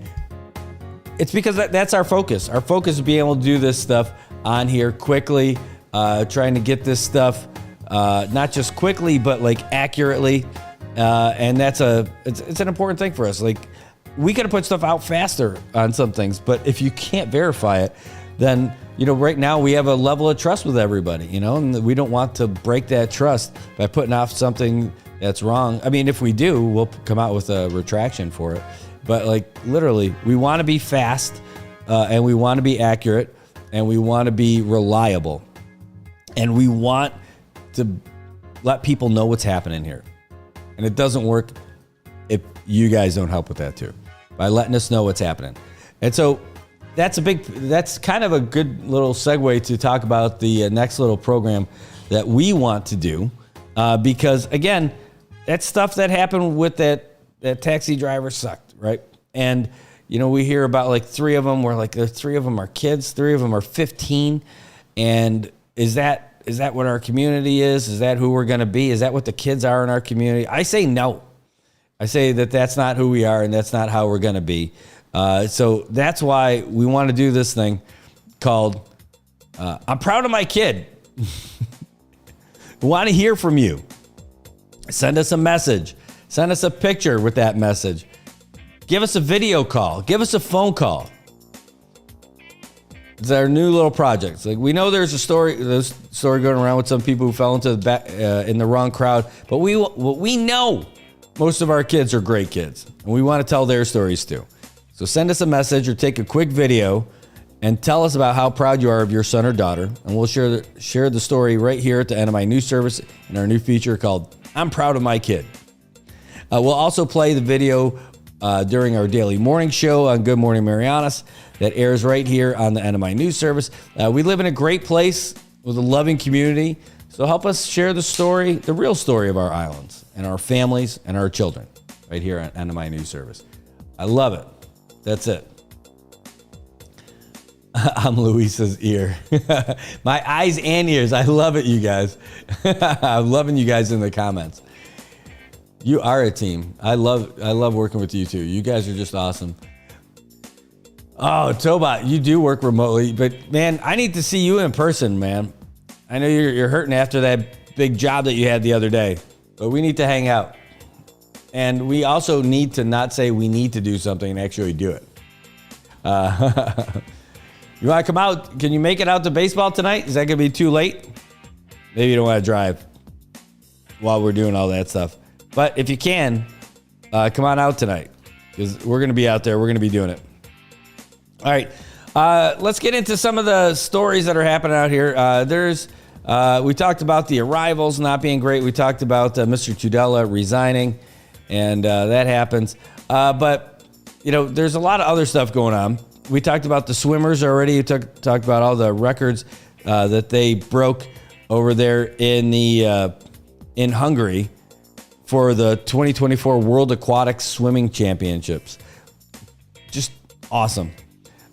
it's because that's our focus. Our focus is being able to do this stuff on here quickly, trying to get this stuff not just quickly, but like accurately. And it's an important thing for us. Like we could have put stuff out faster on some things, but if you can't verify it, then, right now we have a level of trust with everybody, and we don't want to break that trust by putting off something that's wrong. I mean, if we do, we'll come out with a retraction for it. But like literally, we want to be fast and we want to be accurate and we want to be reliable and we want to let people know what's happening here. And it doesn't work if you guys don't help with that too, by letting us know what's happening. And so that's kind of a good little segue to talk about the next little program that we want to do. Because again, that stuff that happened with that taxi driver sucked, right? And, we hear about like three of them where like the three of them are kids, three of them are 15. And is that what our community is? Is that who we're going to be? Is that what the kids are in our community? I say no. I say that that's not who we are and that's not how we're going to be. So that's why we want to do this thing called I'm Proud of My Kid. We want to hear from you. Send us a message. Send us a picture with that message. Give us a video call. Give us a phone call. It's our new little project. Like we know there's a story going around with some people who fell into the back in the wrong crowd, but we know most of our kids are great kids, and we want to tell their stories too. So send us a message or take a quick video and tell us about how proud you are of your son or daughter, and we'll share the story right here at the end of my news service in our new feature called I'm Proud of My Kid. We'll also play the video during our daily morning show on Good Morning Marianas that airs right here on the end of my news service. We live in a great place with a loving community, so help us share the story, the real story of our islands and our families and our children right here on end of my news service. I love it. That's it. I'm Luisa's ear. My eyes and ears. I love it, you guys. I'm loving you guys in the comments. You are a team. I love working with you too. You guys are just awesome. Oh, Tobot, you do work remotely, but man, I need to see you in person, man. I know you're hurting after that big job that you had the other day, but we need to hang out. And we also need to not say we need to do something and actually do it. You want to come out? Can you make it out to baseball tonight? Is that going to be too late? Maybe you don't want to drive while we're doing all that stuff. But if you can, come on out tonight because we're going to be out there. We're going to be doing it. All right. Let's get into some of the stories that are happening out here. We talked about the arrivals not being great. We talked about Mr. Tudela resigning, and that happens. But, there's a lot of other stuff going on. We talked about the swimmers already. We talked about all the records that they broke over there in Hungary for the 2024 World Aquatic Swimming Championships. Just awesome.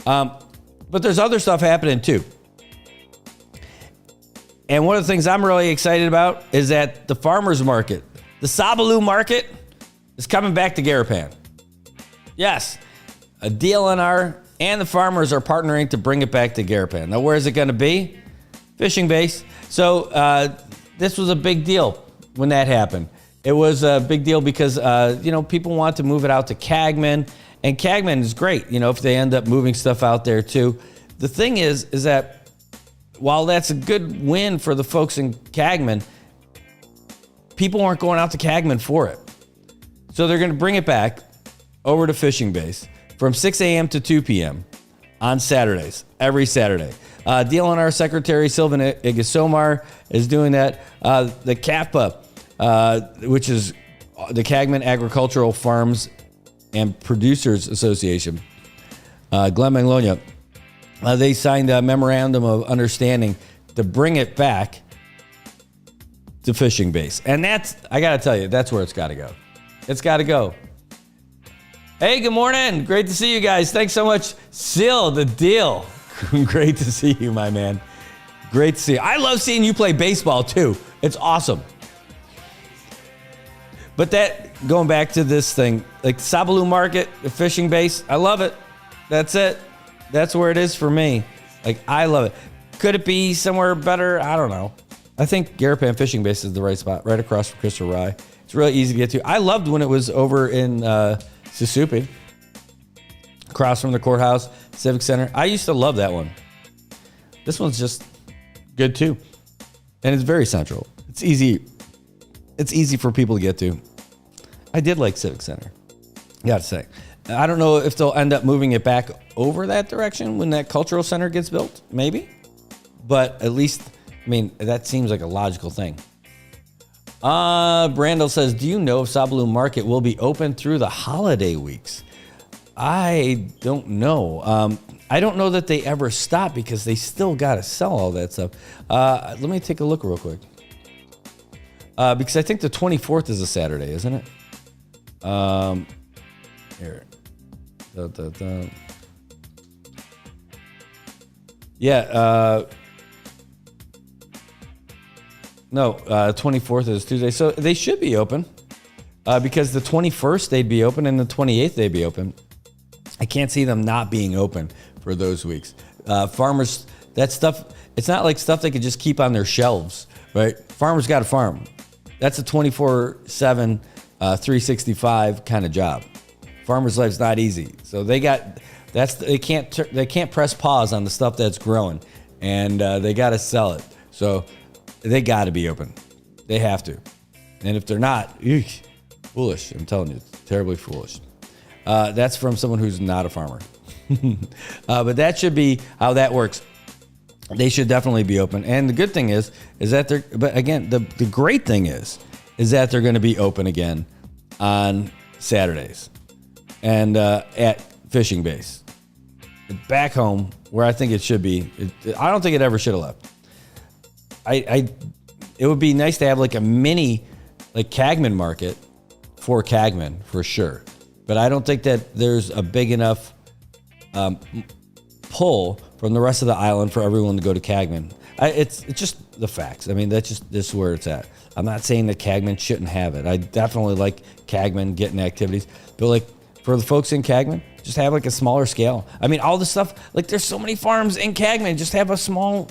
But there's other stuff happening too. And one of the things I'm really excited about is that the farmers market, the Sabaloo market, is coming back to Garapan. Yes, a DLNR and the farmers are partnering to bring it back to Garapan. Now, where is it going to be? Fishing base. So this was a big deal when that happened. It was a big deal because, people want to move it out to Cagman. And Cagman is great, if they end up moving stuff out there too. The thing is that while that's a good win for the folks in Cagman, people aren't going out to Cagman for it. So they're going to bring it back over to Fishing Base from 6 a.m. to 2 p.m. on Saturdays, every Saturday. DLNR Secretary Sylvan Igasomar is doing that. The CAFPA, which is the Cagman Agricultural Farms and Producers Association, Glenn Maglonia, they signed a memorandum of understanding to bring it back to Fishing Base. And that's, I got to tell you, that's where it's got to go. It's got to go. Hey, good morning. Great to see you guys. Thanks so much. Seal the deal. Great to see you, my man. Great to see you. I love seeing you play baseball too. It's awesome. But that, going back to this thing, like Sabaloo Market, the Fishing Base, I love it. That's it. That's where it is for me. Like, I love it. Could it be somewhere better? I don't know. I think Garapan Fishing Base is the right spot, right across from Crystal Rye. It's really easy to get to. I loved when it was over in Susupe, across from the courthouse, Civic Center. I used to love that one. This one's just good too. And it's very central. It's easy. It's easy for people to get to. I did like Civic Center, gotta say. I don't know if they'll end up moving it back over that direction when that cultural center gets built, maybe. But at least, that seems like a logical thing. Brandel says, do you know if Sabaloo Market will be open through the holiday weeks? I don't know. I don't know that they ever stop because they still got to sell all that stuff. Let me take a look real quick. Because I think the 24th is a Saturday, isn't it? Here. Yeah. No, 24th is Tuesday. So they should be open because the 21st they'd be open and the 28th they'd be open. I can't see them not being open for those weeks. Farmers, that stuff, it's not like stuff they could just keep on their shelves, right? Farmers got to farm. That's a 24/7, 365 kind of job. Farmers' life's not easy. So they can't press pause on the stuff that's growing, and they got to sell it. So they got to be open. They have to. And if they're not, foolish. I'm telling you, it's terribly foolish. That's from someone who's not a farmer. But that should be how that works. They should definitely be open. And the good thing is that but again, the great thing is that they're going to be open again on Saturdays and at Fishing Base. Back home where I think it should be. I don't think it ever should have left. It would be nice to have like a mini Cagman market for Cagman for sure. But I don't think that there's a big enough pull from the rest of the island for everyone to go to Cagman. It's just the facts. This is where it's at. I'm not saying that Cagman shouldn't have it. I definitely like Cagman getting activities. But for the folks in Cagman, just have a smaller scale. All the stuff, there's so many farms in Cagman. Just have a small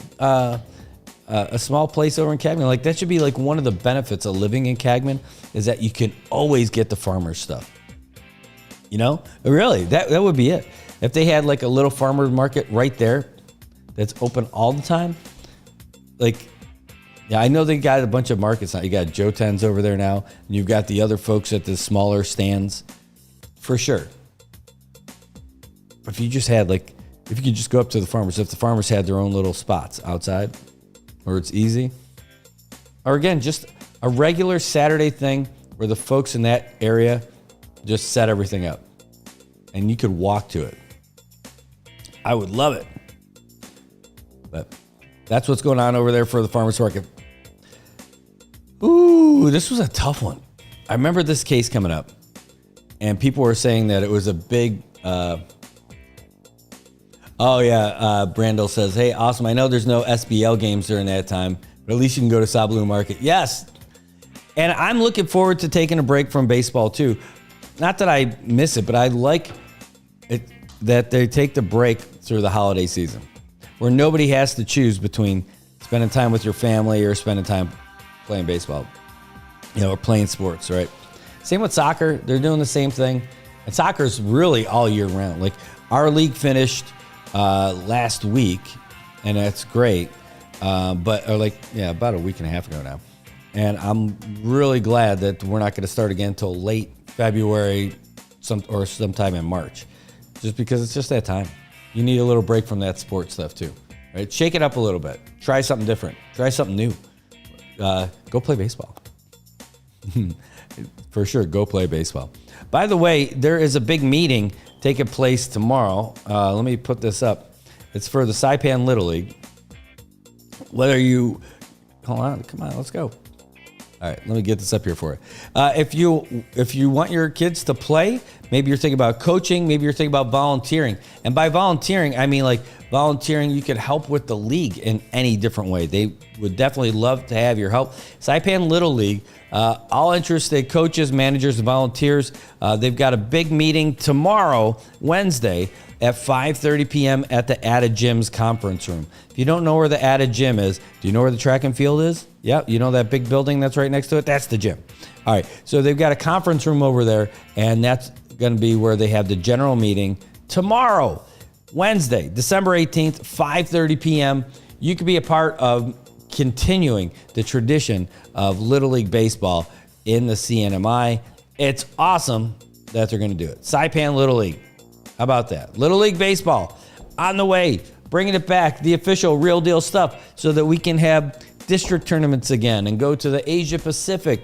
place over in Cagman. That should be one of the benefits of living in Cagman is that you can always get the farmer stuff. Really, that would be it. If they had a little farmer's market right there that's open all the time, I know they got a bunch of markets now. You got Joe Tens over there now, and you've got the other folks at the smaller stands, for sure. If you just had if you could just go up to the farmers, if the farmers had their own little spots outside, where it's easy, or again, just a regular Saturday thing where the folks in that area just set everything up and you could walk to it. I would love it. But that's what's going on over there for the farmers market. Ooh, this was a tough one. I remember this case coming up, and people were saying that it was a big. Brandel says, "Hey, awesome. I know there's no SBL games during that time, but at least you can go to Sabaloo Market." Yes, and I'm looking forward to taking a break from baseball too. Not that I miss it, but I like it that they take the break through the holiday season, where nobody has to choose between spending time with your family or spending time playing baseball, or playing sports, right? Same with soccer. They're doing the same thing. And soccer's really all year round. Like, our league finished last week, and that's great. About a week and a half ago now. And I'm really glad that we're not going to start again until late February or sometime in March, just because it's just that time. You need a little break from that sports stuff too, right? Shake it up a little bit. Try something different. Try something new. Go play baseball. For sure, go play baseball. By the way, there is a big meeting taking place tomorrow. Let me put this up. It's for the Saipan Little League. Hold on, come on, let's go. All right, let me get this up here for you. If you want your kids to play, maybe you're thinking about coaching, maybe you're thinking about volunteering. And by volunteering, I mean like volunteering, you could help with the league in any different way. They would definitely love to have your help. Saipan Little League, all interested coaches, managers, and volunteers, they've got a big meeting tomorrow, Wednesday, at 5:30 p.m. at the Atta Gym's conference room. If you don't know where the Atta Gym is, do you know where the track and field is? Yep, you know that big building that's right next to it? That's the gym. All right, so they've got a conference room over there, and that's going to be where they have the general meeting tomorrow, Wednesday, December 18th, 5:30 p.m. You could be a part of continuing the tradition of Little League Baseball in the CNMI. It's awesome that they're going to do it. Saipan Little League. How about that? Little League Baseball on the way, bringing it back, the official real deal stuff, so that we can have district tournaments again and go to the Asia Pacific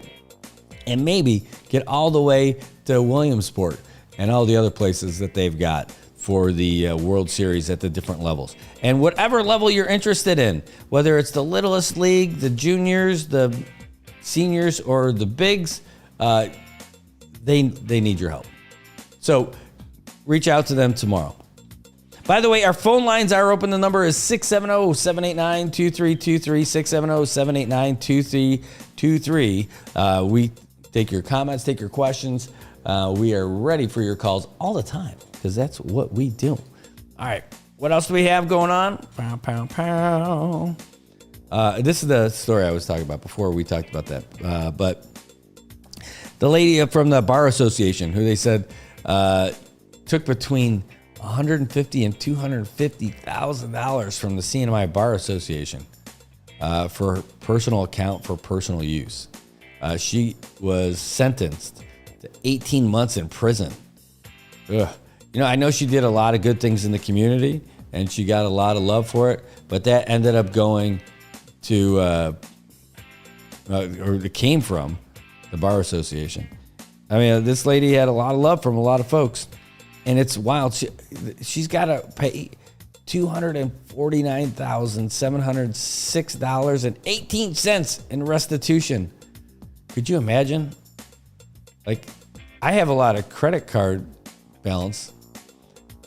and maybe get all the way to Williamsport and all the other places that they've got for the World Series at the different levels. And whatever level you're interested in, whether it's the littlest league, the juniors, the seniors, or the bigs, they need your help. So reach out to them tomorrow. By the way, our phone lines are open. The number is 670-789-2323, 670-789-2323. We take your comments, take your questions. We are ready for your calls all the time, because that's what we do. All right, what else do we have going on? Pow, pow, pow. This is the story I was talking about before we talked about that. But the lady from the Bar Association, who they said took between $150,000 and $250,000 from the CNMI Bar Association for personal account for personal use. She was sentenced to 18 months in prison. Ugh. I know she did a lot of good things in the community, and she got a lot of love for it, but that ended up going to, or it came from the Bar Association. I mean, this lady had a lot of love from a lot of folks. And it's wild. She's got to pay $249,706.18 in restitution. Could you imagine? Like, I have a lot of credit card balance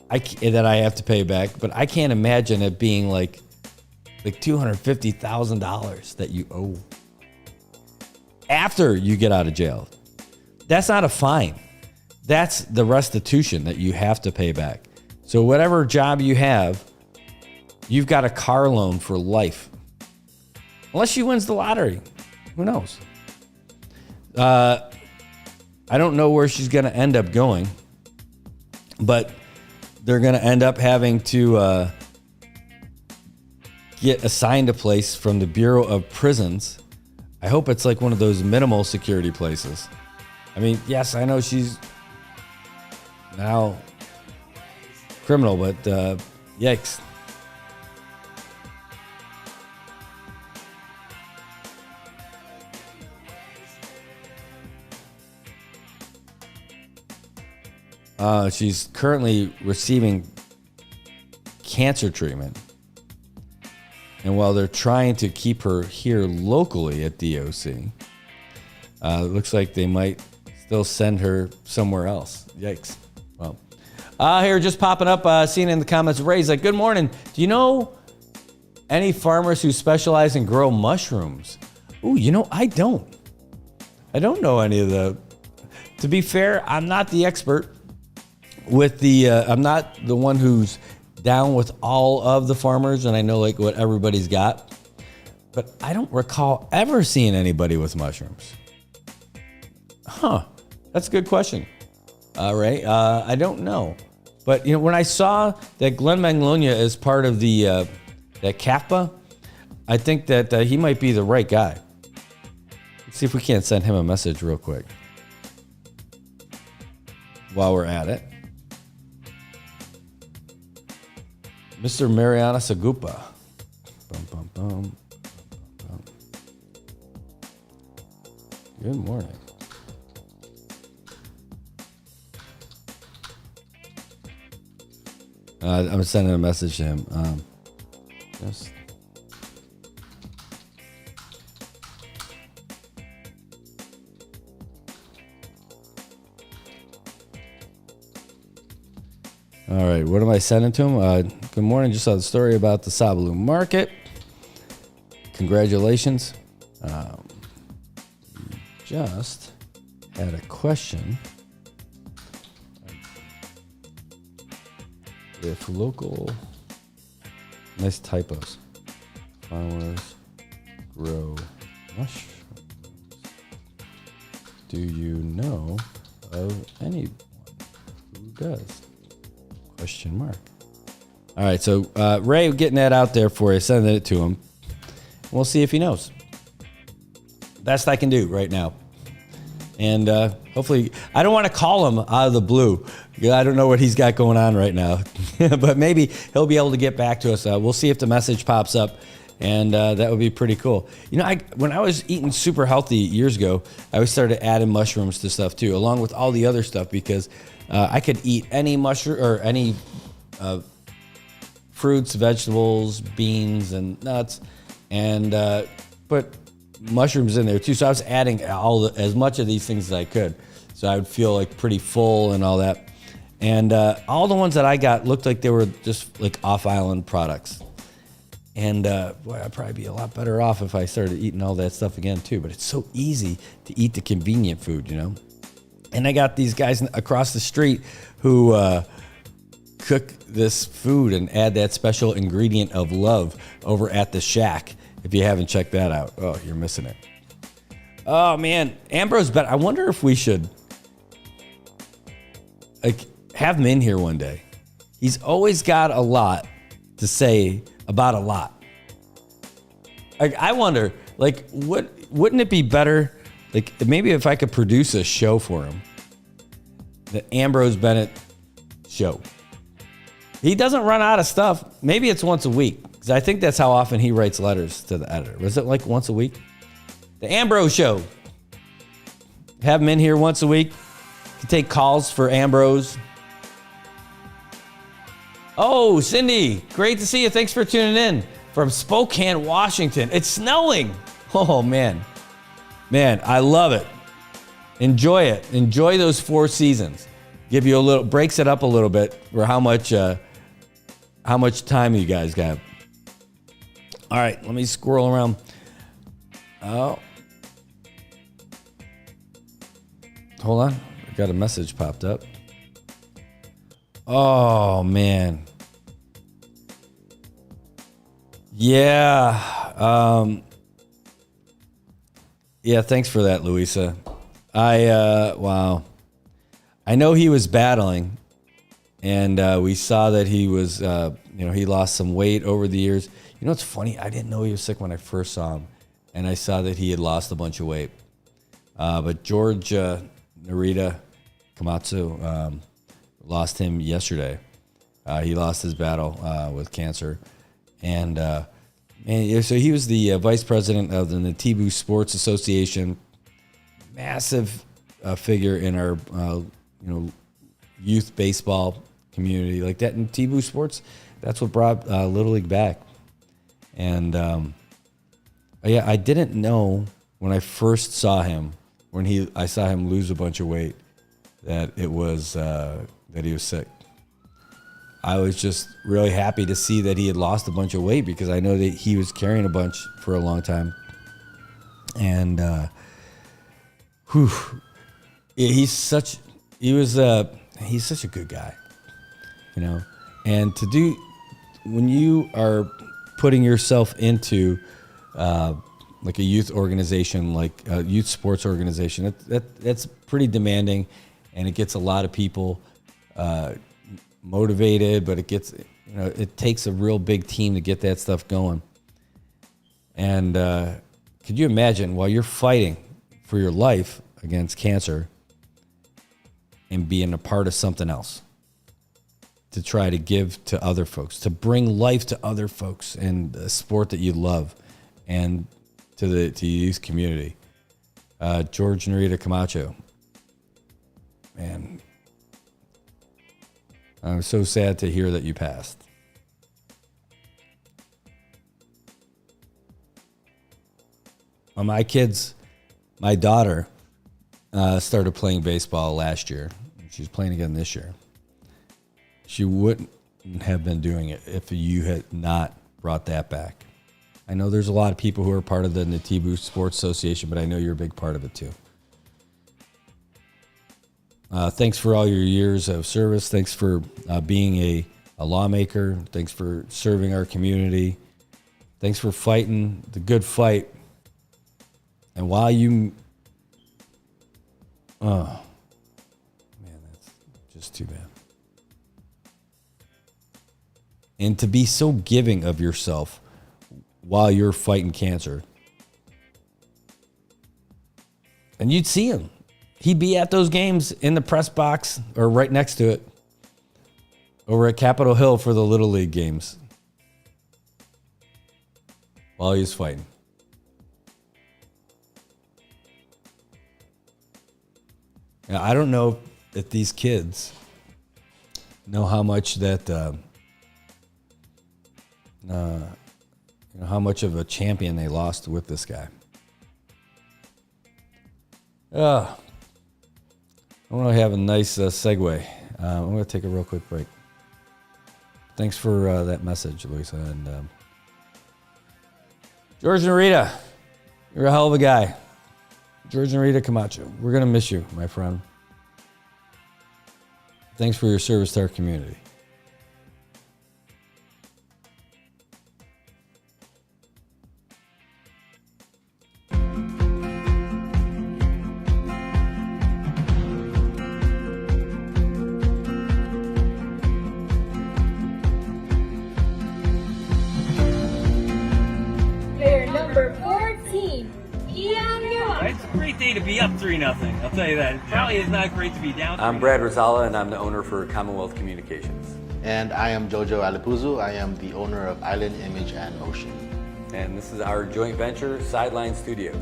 that I have to pay back, but I can't imagine it being like $250,000 that you owe after you get out of jail. That's not a fine. That's the restitution that you have to pay back. So whatever job you have, you've got a car loan for life. Unless she wins the lottery. Who knows? I don't know where she's going to end up going, but they're going to end up having to get assigned a place from the Bureau of Prisons. I hope it's like one of those minimal security places. I mean, yes, I know she's now criminal, but yikes. She's currently receiving cancer treatment. And while they're trying to keep her here locally at DOC, it looks like they might still send her somewhere else. Yikes. Well, here just popping up, seeing in the comments, Ray's like, good morning. Do you know any farmers who specialize in grow mushrooms? Ooh, I don't. I don't know any of the. To be fair, I'm not the expert with the. I'm not the one who's down with all of the farmers, and I know like what everybody's got. But I don't recall ever seeing anybody with mushrooms. Huh? That's a good question. Ray, I don't know. But when I saw that Glenn Magnolia is part of the that CAFPA, I think that he might be the right guy. Let's see if we can't send him a message real quick while we're at it. Mr. Marianas Agupa. Bum, bum, bum, bum. Good morning. I'm sending a message to him. Just all right, what am I sending to him? Good morning. Just saw the story about the Sabalu market. Congratulations. Just had a question. If local, nice typos, farmers grow mushrooms, do you know of anyone who does? Question mark. All right, so Ray, getting that out there for you, sending it to him. We'll see if he knows. Best I can do right now. And hopefully, I don't want to call him out of the blue. I don't know what he's got going on right now. But maybe he'll be able to get back to us. We'll see if the message pops up. And that would be pretty cool. When I was eating super healthy years ago, I always started adding mushrooms to stuff too, along with all the other stuff, because I could eat any mushroom or any fruits, vegetables, beans, and nuts, and put mushrooms in there too. So I was adding as much of these things as I could, so I would feel like pretty full and all that. And all the ones that I got looked like they were just like off-island products. And boy, I'd probably be a lot better off if I started eating all that stuff again too. But it's so easy to eat the convenient food, And I got these guys across the street who cook this food and add that special ingredient of love over at the Shack. If you haven't checked that out, oh, you're missing it. Oh man, Ambrose, but I wonder if we should have him in here one day. He's always got a lot to say about a lot. I wonder, wouldn't it be better, maybe if I could produce a show for him, the Ambrose Bennett show. He doesn't run out of stuff. Maybe it's once a week, because I think that's how often he writes letters to the editor. Was it like once a week? The Ambrose Show. Have him in here once a week. You can take calls for Ambrose. Oh, Cindy, great to see you. Thanks for tuning in from Spokane, Washington. It's snowing. Oh, man. Man, I love it. Enjoy it. Enjoy those 4 seasons. Give you breaks it up a little bit for how much time you guys got. All right, let me scroll around. Oh. Hold on. I got a message popped up. Oh, man. Yeah. Yeah, thanks for that, Louisa. Wow. I know he was battling, and we saw that he was, he lost some weight over the years. You know what's funny? I didn't know he was sick when I first saw him, and I saw that he had lost a bunch of weight. But George Narita Komatsu lost him yesterday. He lost his battle with cancer. And so he was the vice president of the Natibu Sports Association, massive figure in our youth baseball community like that. And Natibu Sports, that's what brought Little League back. And yeah, I didn't know when I first saw him, I saw him lose a bunch of weight, that it was that he was sick. I was just really happy to see that he had lost a bunch of weight, because I know that he was carrying a bunch for a long time. And he's such a good guy, you know. And when you are putting yourself into like a youth organization, like a youth sports organization, that's pretty demanding, and it gets a lot of people motivated, but it takes a real big team to get that stuff going. And could you imagine, while you're fighting for your life against cancer and being a part of something else, to try to give to other folks, to bring life to other folks in the sport that you love, and to the youth community. George Narita Camacho, man, I'm so sad to hear that you passed. My daughter started playing baseball last year. She's playing again this year. She wouldn't have been doing it if you had not brought that back. I know there's a lot of people who are part of the Nativu Sports Association, but I know you're a big part of it too. Thanks for all your years of service. Thanks for being a lawmaker. Thanks for serving our community. Thanks for fighting the good fight. And while you... Oh, man, that's just too bad. And to be so giving of yourself while you're fighting cancer. And you'd see him. He'd be at those games in the press box or right next to it over at Capitol Hill for the Little League games while he was fighting. Now, I don't know if these kids know how much that, how much of a champion they lost with this guy. I want to have a nice segue. I'm going to take a real quick break. Thanks for that message, Luisa. And George Narita, you're a hell of a guy. George Narita Camacho, we're going to miss you, my friend. Thanks for your service to our community. To be up 3-0. I'll tell you that. Probably is not great to be down 3-0. I'm Brad Rosala, and I'm the owner for Commonwealth Communications. And I am Jojo Alipuzu. I am the owner of Island Image and Motion. And this is our joint venture, Sideline Studios.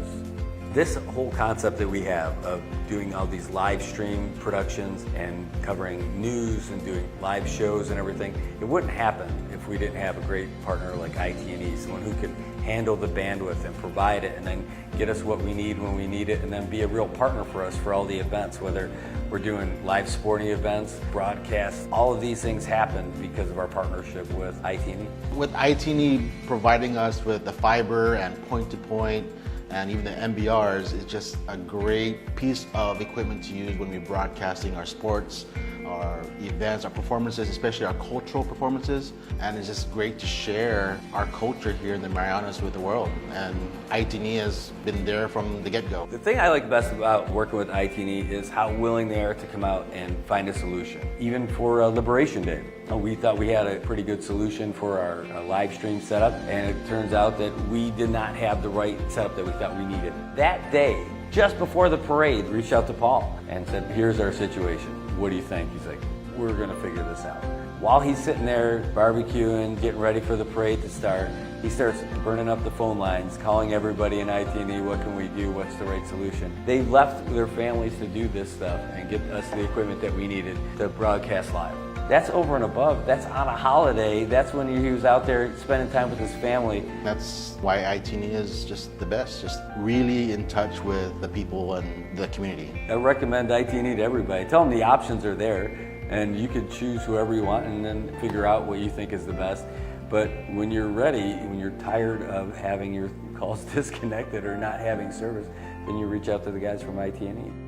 This whole concept that we have of doing all these live stream productions and covering news and doing live shows and everything, it wouldn't happen if we didn't have a great partner like IT&E, someone who can handle the bandwidth and provide it and then get us what we need when we need it, and then be a real partner for us for all the events, whether we're doing live sporting events, broadcasts. All of these things happen because of our partnership with IT&E. With IT&E providing us with the fiber and point-to-point and even the MBRs, it's just a great piece of equipment to use when we're broadcasting our sports, our events, our performances, especially our cultural performances. And it's just great to share our culture here in the Marianas with the world. And IT&E has been there from the get-go. The thing I like best about working with IT&E is how willing they are to come out and find a solution. Even for Liberation Day, we thought we had a pretty good solution for our live stream setup, and it turns out that we did not have the right setup that we thought we needed. That day, just before the parade, reached out to Paul and said, here's our situation. What do you think? He's like, we're gonna figure this out. While he's sitting there barbecuing, getting ready for the parade to start, he starts burning up the phone lines, calling everybody in IT&E, what can we do, what's the right solution? They left their families to do this stuff and get us the equipment that we needed to broadcast live. That's over and above. That's on a holiday. That's when he was out there spending time with his family. That's why ITN is just the best, just really in touch with the people and the community. I recommend ITN to everybody. Tell them the options are there, and you can choose whoever you want and then figure out what you think is the best. But when you're ready, when you're tired of having your calls disconnected or not having service, then you reach out to the guys from ITN.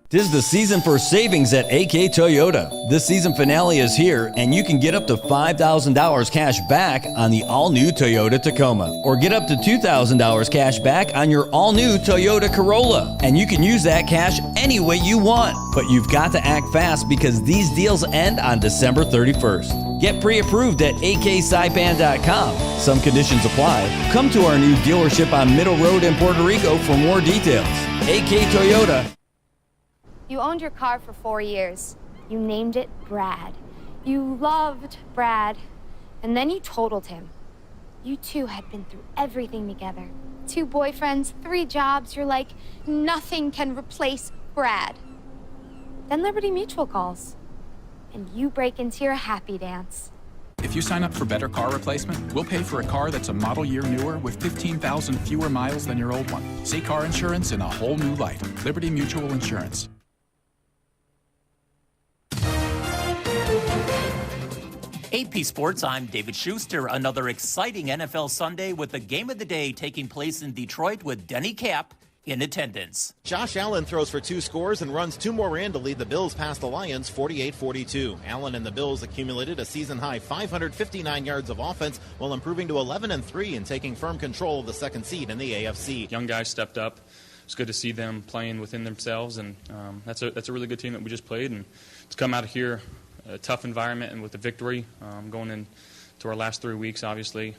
Tis the season for savings at AK Toyota. This season finale is here, and you can get up to $5,000 cash back on the all-new Toyota Tacoma, or get up to $2,000 cash back on your all-new Toyota Corolla. And you can use that cash any way you want. But you've got to act fast because these deals end on December 31st. Get pre-approved at aksaipan.com. Some conditions apply. Come to our new dealership on Middle Road in Puerto Rico for more details. AK Toyota. You owned your car for 4 years. You named it Brad. You loved Brad. And then you totaled him. You two had been through everything together. 2 boyfriends, 3 jobs. You're like, nothing can replace Brad. Then Liberty Mutual calls. And you break into your happy dance. If you sign up for Better Car Replacement, we'll pay for a car that's a model year newer with 15,000 fewer miles than your old one. See car insurance in a whole new light. Liberty Mutual Insurance. AP Sports, I'm David Schuster. Another exciting NFL Sunday with the game of the day taking place in Detroit with Denny Cap in attendance. Josh Allen throws for 2 scores and runs 2 more in to lead the Bills past the Lions 48-42. Allen and the Bills accumulated a season-high 559 yards of offense while improving to 11-3 and taking firm control of the 2nd seed in the AFC. Young guys stepped up. It's good to see them playing within themselves, and that's a really good team that we just played. And to come out of here, a tough environment, and with the victory going into our last 3 weeks, obviously,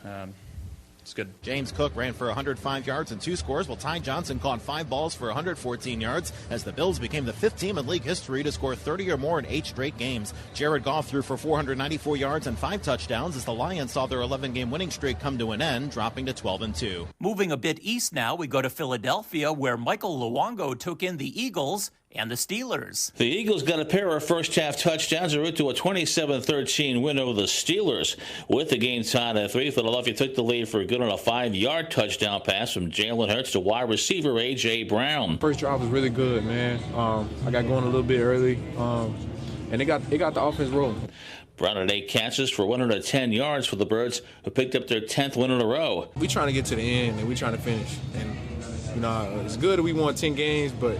it's good. James Cook ran for 105 yards and 2 scores, while Ty Johnson caught 5 balls for 114 yards as the Bills became the 5th team in league history to score 30 or more in 8 straight games. Jared Goff threw for 494 yards and 5 touchdowns as the Lions saw their 11-game winning streak come to an end, dropping to 12-2. Moving a bit east now, we go to Philadelphia, where Michael Luongo took in the Eagles and the Steelers. The Eagles got a pair of first-half touchdowns en route to a 27-13 win over the Steelers. With the game tied at 3, Philadelphia took the lead for good on a 5-yard touchdown pass from Jalen Hurts to wide receiver A.J. Brown. First drive was really good, man. I got going a little bit early, and it got the offense rolling. Brown had 8 catches for 110 yards for the Birds, who picked up their 10th win in a row. We trying to get to the end, and we trying to finish. And, it's good that we won 10 games, but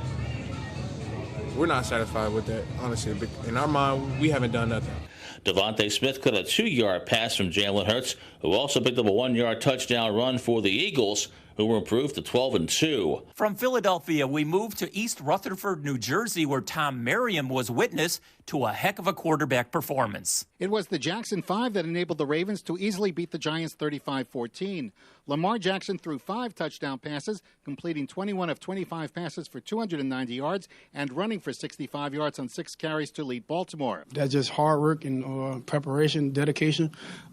we're not satisfied with that, honestly. In our mind, we haven't done nothing. Devontae Smith caught a 2-yard pass from Jalen Hurts, who also picked up a 1-yard touchdown run for the Eagles, who were improved to 12-2. From Philadelphia, we move to East Rutherford, New Jersey, where Tom Merriam was witness to a heck of a quarterback performance. It was the Jackson 5 that enabled the Ravens to easily beat the Giants 35-14. Lamar Jackson threw 5 touchdown passes, completing 21 of 25 passes for 290 yards and running for 65 yards on 6 carries to lead Baltimore. That's just hard work and preparation, dedication.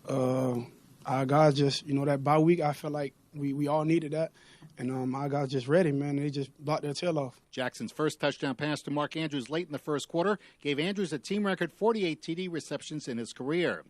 Our guys just, that bye week, I felt like we all needed that. And our guys just ready, man. They just blocked their tail off. Jackson's first touchdown pass to Mark Andrews late in the first quarter gave Andrews a team record 48 TD receptions in his career.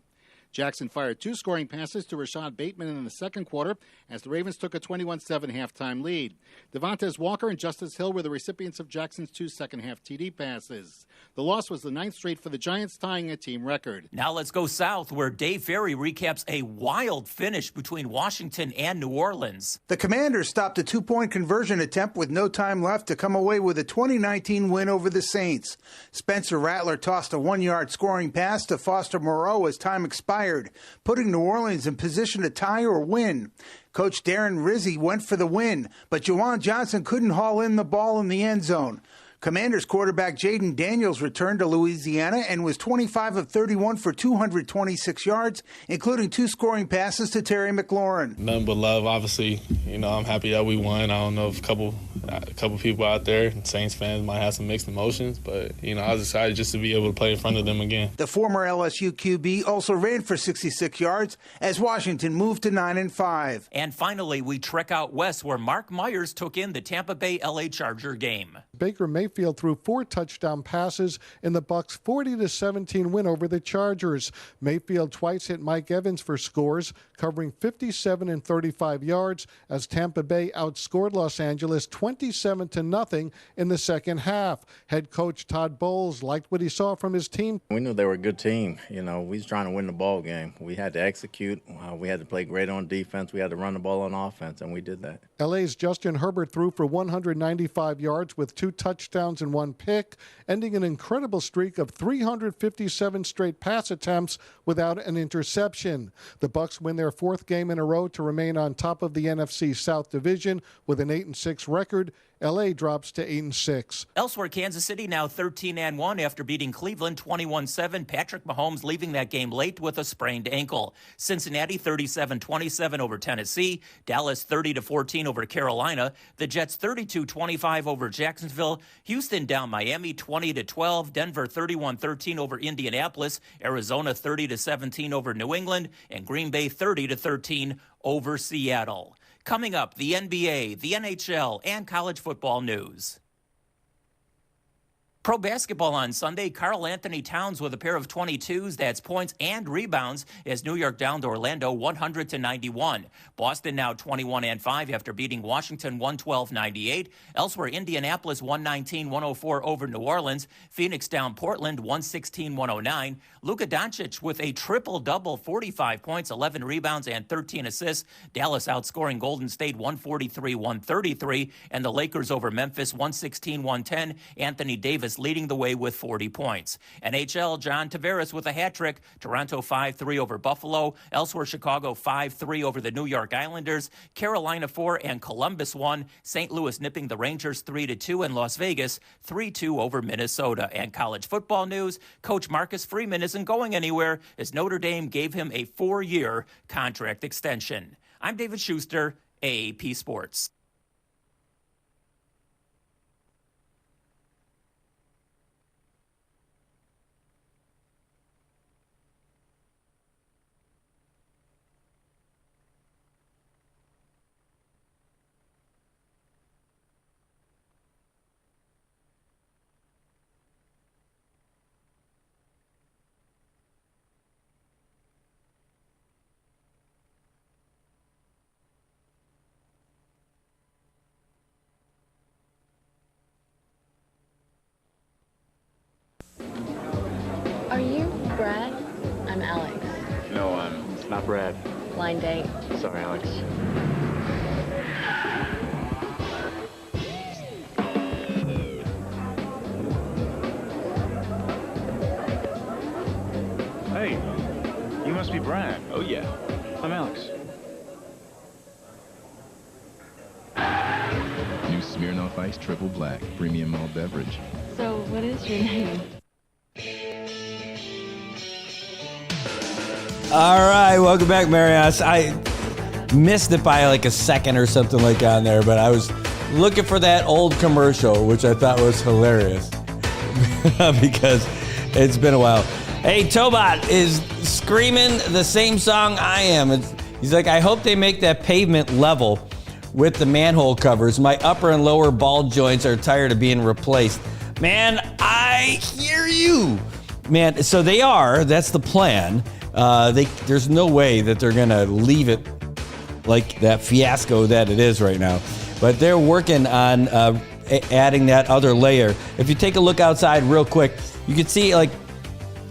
Jackson fired 2 scoring passes to Rashad Bateman in the second quarter as the Ravens took a 21-7 halftime lead. Devontae Walker and Justice Hill were the recipients of Jackson's 2 second-half TD passes. The loss was the 9th straight for the Giants, tying a team record. Now let's go south, where Dave Ferry recaps a wild finish between Washington and New Orleans. The Commanders stopped a 2-point conversion attempt with no time left to come away with a 2019 win over the Saints. Spencer Rattler tossed a 1-yard scoring pass to Foster Moreau as time expired, putting New Orleans in position to tie or win. Coach Darren Rizzi went for the win, but Juwan Johnson couldn't haul in the ball in the end zone. Commanders quarterback Jaden Daniels returned to Louisiana and was 25 of 31 for 226 yards, including 2 scoring passes to Terry McLaurin. Nothing but love, obviously. I'm happy that we won. I don't know if a couple a couple people out there, Saints fans, might have some mixed emotions, but, I was excited just to be able to play in front of them again. The former LSU QB also ran for 66 yards as Washington moved to 9-5. And finally, we trek out west where Mark Myers took in the Tampa Bay LA Charger game. Baker Mayfield threw 4 touchdown passes in the Bucs' 40-17 win over the Chargers. Mayfield twice hit Mike Evans for scores, covering 57 and 35 yards as Tampa Bay outscored Los Angeles 27-0 in the second half. Head coach Todd Bowles liked what he saw from his team. We knew they were a good team. We was trying to win the ball game. We had to execute. We had to play great on defense. We had to run the ball on offense, and we did that. LA's Justin Herbert threw for 195 yards with 2 touchdowns and 1 pick, ending an incredible streak of 357 straight pass attempts without an interception. The Bucs win their 4th game in a row to remain on top of the NFC South Division with an 8-6 record. LA drops to 8-6. Elsewhere, Kansas City now 13-1 after beating Cleveland 21-7. Patrick Mahomes leaving that game late with a sprained ankle. Cincinnati 37-27 over Tennessee. Dallas 30-14 over Carolina. The Jets 32-25 over Jacksonville. Houston down Miami 20-12. Denver 31-13 over Indianapolis. Arizona 30-17 over New England. And Green Bay 30-13 over Seattle. Coming up, the NBA, the NHL, and college football news. Pro basketball on Sunday, Karl Anthony Towns with a pair of 22s, that's points and rebounds, as New York down to Orlando 100-91. Boston now 21-5 after beating Washington 112-98. Elsewhere, Indianapolis 119-104 over New Orleans. Phoenix down Portland 116-109. Luka Doncic with a triple-double, 45 points, 11 rebounds, and 13 assists. Dallas outscoring Golden State 143-133, and the Lakers over Memphis 116-110. Anthony Davis leading the way with 40 points. NHL, John Tavares with a hat trick. Toronto 5-3 over Buffalo. Elsewhere, Chicago 5-3 over the New York Islanders. Carolina 4 and Columbus 1. St. Louis nipping the Rangers 3-2, and Las Vegas 3-2 over Minnesota. And college football news, Coach Marcus Freeman isn't going anywhere as Notre Dame gave him a 4-year contract extension. I'm David Schuster, AAP Sports. Are you Brad? I'm Alex. No, I'm not Brad. Blind date. Sorry, Alex. Hey, you must be Brad. Oh, yeah. I'm Alex. New Smirnoff Ice Triple Black, premium malt beverage. So, what is your name? All right, welcome back, Marianas. I missed it by like a second or something like on there, but I was looking for that old commercial, which I thought was hilarious because it's been a while. Hey, Tobot is screaming the same song I am. He's like, I hope they make that pavement level with the manhole covers. My upper and lower ball joints are tired of being replaced. Man, I hear you. Man, so they are. That's the plan. There's no way that they're going to leave it like that fiasco that it is right now. But they're working on adding that other layer. If you take a look outside real quick, you can see like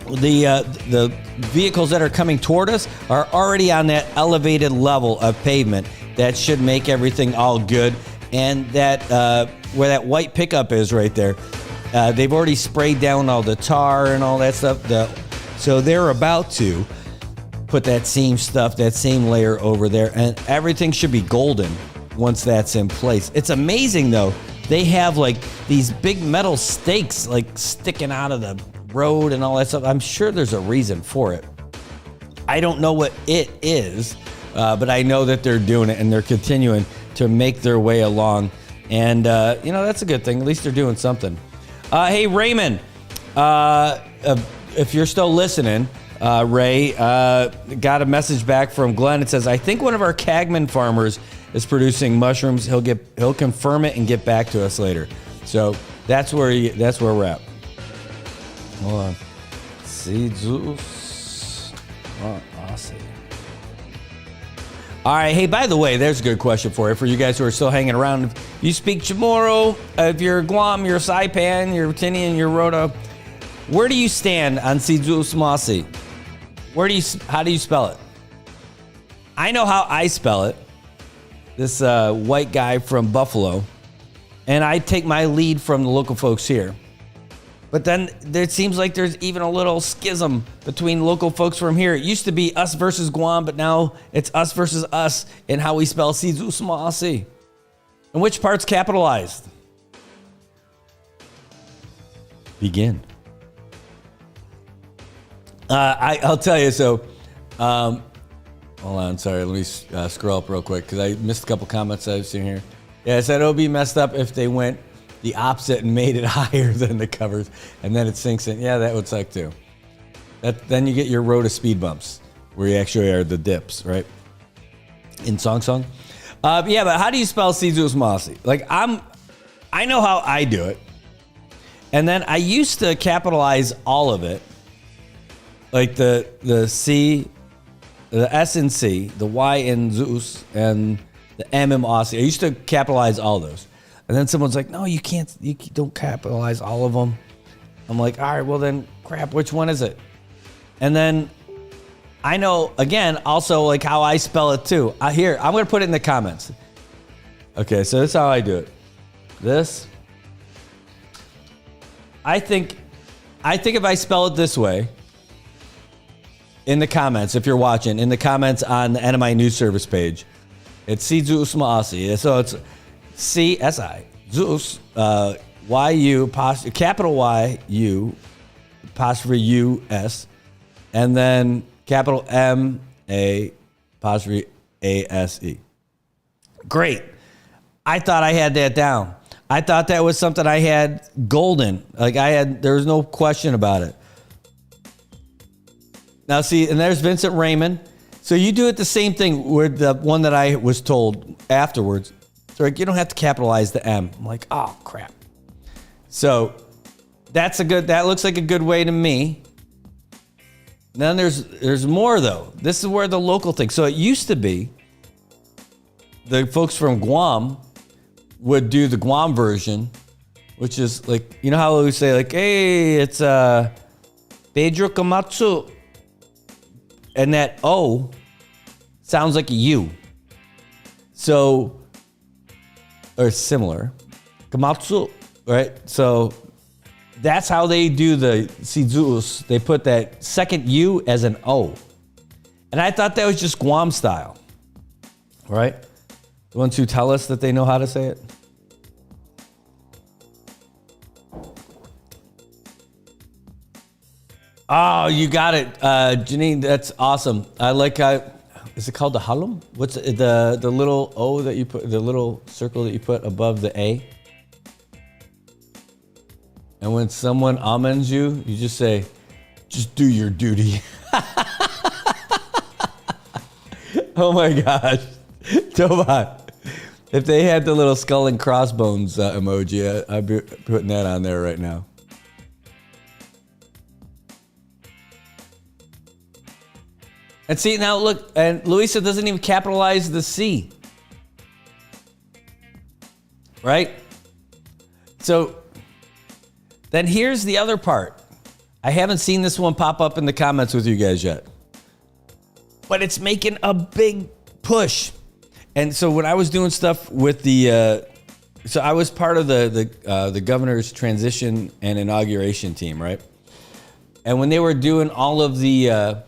the vehicles that are coming toward us are already on that elevated level of pavement. That should make everything all good. And that where that white pickup is right there, they've already sprayed down all the tar and all that stuff. So they're about to put that same stuff, that same layer over there, and everything should be golden once that's in place. It's amazing though. They have like these big metal stakes like sticking out of the road and all that stuff. I'm sure there's a reason for it. I don't know what it is, but I know that they're doing it and they're continuing to make their way along And, that's a good thing. At least they're doing something. Hey, Raymond, if you're still listening, Ray, got a message back from Glenn. It says, I think one of our Cagman farmers is producing mushrooms. He'll confirm it and get back to us later. So that's where we're at. Hold on. See, Zeus. Oh, I'll see. All right. Hey, by the way, there's a good question for you guys who are still hanging around. If you speak Chamorro, if you're Guam, you're Saipan, you're Tinian, you're Rota, where do you stand on Sidzus Masi? How do you spell it? I know how I spell it. This white guy from Buffalo. And I take my lead from the local folks here. But then it seems like there's even a little schism between local folks from here. It used to be us versus Guam, but now it's us versus us in how we spell Sidzus Masi. And which part's capitalized? Begin. I'll tell you. So, hold on. Sorry, let me scroll up real quick because I missed a couple comments I've seen here. Yeah, I said it would be messed up if they went the opposite and made it higher than the covers, and then it sinks in. Yeah, that would suck too. Then you get your road of speed bumps where you actually are the dips, right? In song. But how do you spell Sidzus Masi? Like I know how I do it, and then I used to capitalize all of it. Like the C, the S in C, the Y in Zeus, and the M in Aussie. I used to capitalize all those. And then someone's like, no, you can't, you don't capitalize all of them. I'm like, all right, well then, crap, which one is it? And then I know, again, also like how I spell it too. Here, I'm going to put it in the comments. Okay, so this is how I do it. This. I think if I spell it this way, in the comments, if you're watching, in the comments on the NMI News Service page, it's Sidzus Masi. So it's C-S-I, Zeus, Y-U, capital Y-U, apostrophe U-S, and then capital M-A, apostrophe A-S-E. Great. I thought I had that down. I thought that was something I had golden. There was no question about it. Now see, and there's Vincent Raymond. So you do it the same thing with the one that I was told afterwards. So like, you don't have to capitalize the M. I'm like, oh crap. So that looks like a good way to me. Then there's more though. This is where the local thing. So it used to be the folks from Guam would do the Guam version, which is like, you know how we say like, hey, it's Pedro Kamatsu. And that O sounds like a U. So, or similar. Kamatsu, right? So that's how they do the Sidzus. They put that second U as an O. And I thought that was just Guam style, right? The ones who tell us that they know how to say it. Oh, you got it, Janine. That's awesome. I like how. Is it called the halum? What's the little O that you put, the little circle that you put above the A? And when someone amens you, you just say, "Just do your duty." Oh my gosh, Toba. If they had the little skull and crossbones emoji, I'd be putting that on there right now. And see, now look, and Luisa doesn't even capitalize the C. Right? So then here's the other part. I haven't seen this one pop up in the comments with you guys yet. But it's making a big push. And so when I was doing stuff with so I was part of the governor's transition and inauguration team, right? And when they were doing all of the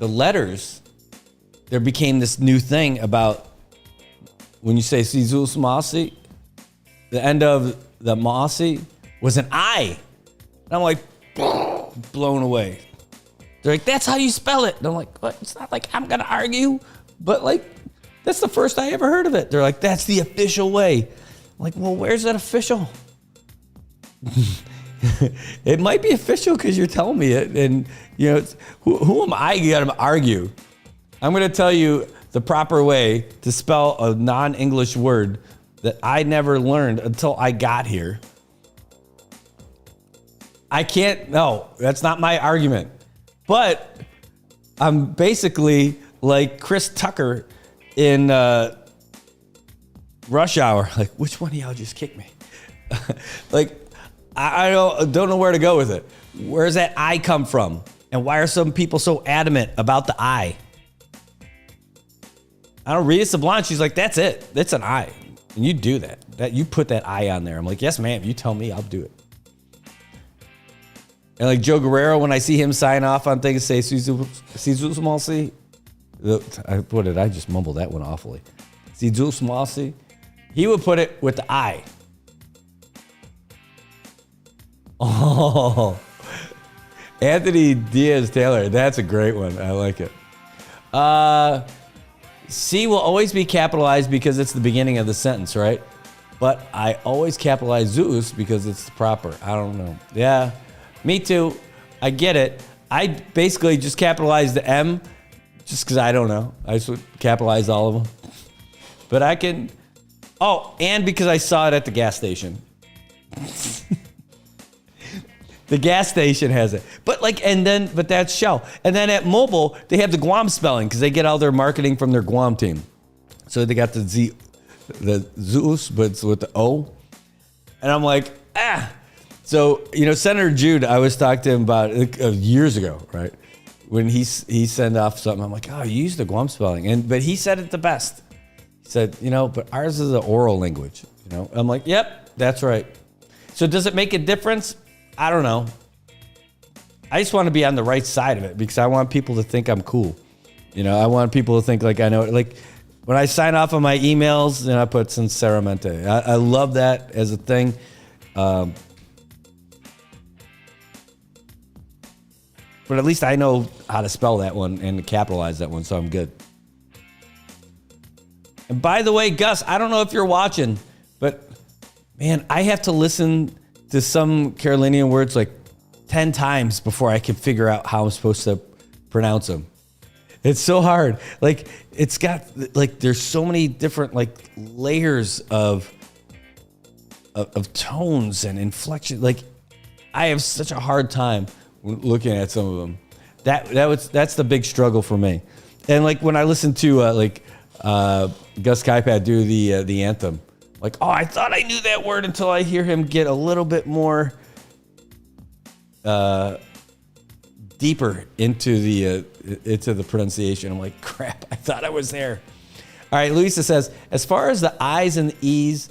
letters, there became this new thing about when you say Sidzus Masi, the end of the Masi was an I. And I'm like, blown away. They're like, that's how you spell it. And I'm like, what? It's not like I'm going to argue, but like, that's the first I ever heard of it. They're like, that's the official way. I'm like, well, where's that official? It might be official because you're telling me it. And, you know, who am I to argue? I'm going to tell you the proper way to spell a non-English word that I never learned until I got here. I can't, no, that's not my argument. But I'm basically like Chris Tucker in Rush Hour. Like, which one of y'all just kicked me? Like, I don't know where to go with it. Where's that I come from? And why are some people so adamant about the I? I don't read it Sublime. She's like, that's it. That's an I. And you do that. You put that I on there. I'm like, yes, ma'am. You tell me, I'll do it. And like Joe Guerrero, when I see him sign off on things, say, Sizu. What did I just mumble that one awfully? Sizu. He would put it with the I. Oh, Anthony Diaz Taylor. That's a great one. I like it. C will always be capitalized because it's the beginning of the sentence, right? But I always capitalize Zeus because it's the proper. I don't know. Yeah, me too. I get it. I basically just capitalize the M just because I don't know. I just would capitalize all of them. But I can... Oh, and because I saw it at the gas station. The gas station has it. But that's Shell. And then at Mobile, they have the Guam spelling because they get all their marketing from their Guam team. So they got the Zeus, but it's with the O. And I'm like, So, Senator Jude, I was talking to him about years ago, right? When he sent off something, I'm like, oh, you use the Guam spelling. But he said it the best. He said, but ours is an oral language. I'm like, yep, that's right. So does it make a difference? I don't know. I just want to be on the right side of it because I want people to think I'm cool. I want people to think like I know it. Like when I sign off on my emails, I put sinceramente. I love that as a thing. But at least I know how to spell that one and to capitalize that one, so I'm good. And by the way, Gus, I don't know if you're watching, but man, I have to listen to some Carolinian words like 10 times before I can figure out how I'm supposed to pronounce them. It's so hard. Like, it's got, like, there's so many different, like, layers of tones and inflection. Like, I have such a hard time looking at some of them. That's the big struggle for me. And, like, when I listen to, Gus Kaipad do the anthem, like, oh, I thought I knew that word until I hear him get a little bit more deeper into the pronunciation. I'm like, crap, I thought I was there. All right, Luisa says, as far as the I's and the E's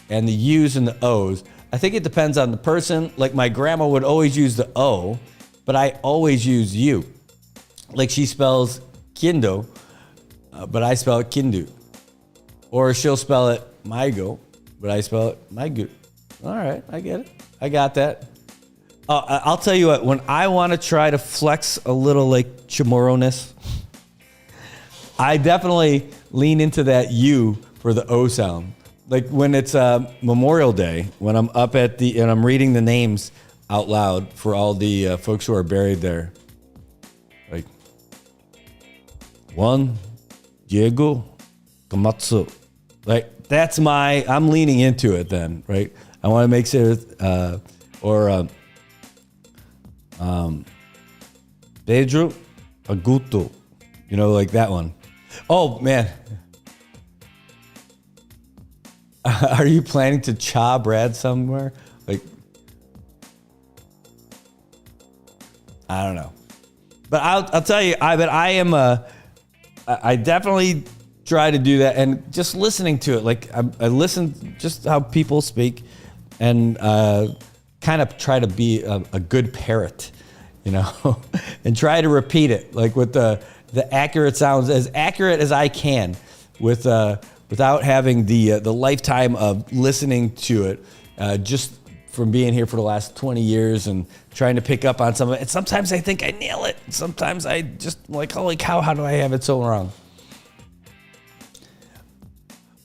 and the U's and the O's, I think it depends on the person. Like my grandma would always use the O, but I always use U. Like she spells Kindo, but I spell it Kindu. Or she'll spell it Maigo, but I spell it Maigu. All right, I get it. I got that. I'll tell you what, when I want to try to flex a little like Chamorro-ness, I definitely lean into that U for the O sound. Like when it's Memorial Day, when I'm up and I'm reading the names out loud for all the folks who are buried there. Like, Juan Diego Kamatsu. Like, I'm leaning into it then, right? I want to make sure, Pedro Aguto, like that one. Oh, man. Are you planning to cha Brad somewhere? Like, I don't know. But I'll tell you, I definitely try to do that, and just listening to it, like I listen just how people speak, and kind of try to be a good parrot, and try to repeat it, like with the accurate sounds, as accurate as I can, without having the lifetime of listening to it, just from being here for the last 20 years and trying to pick up on some of it. And sometimes I think I nail it. Sometimes I just like, holy cow, how do I have it so wrong?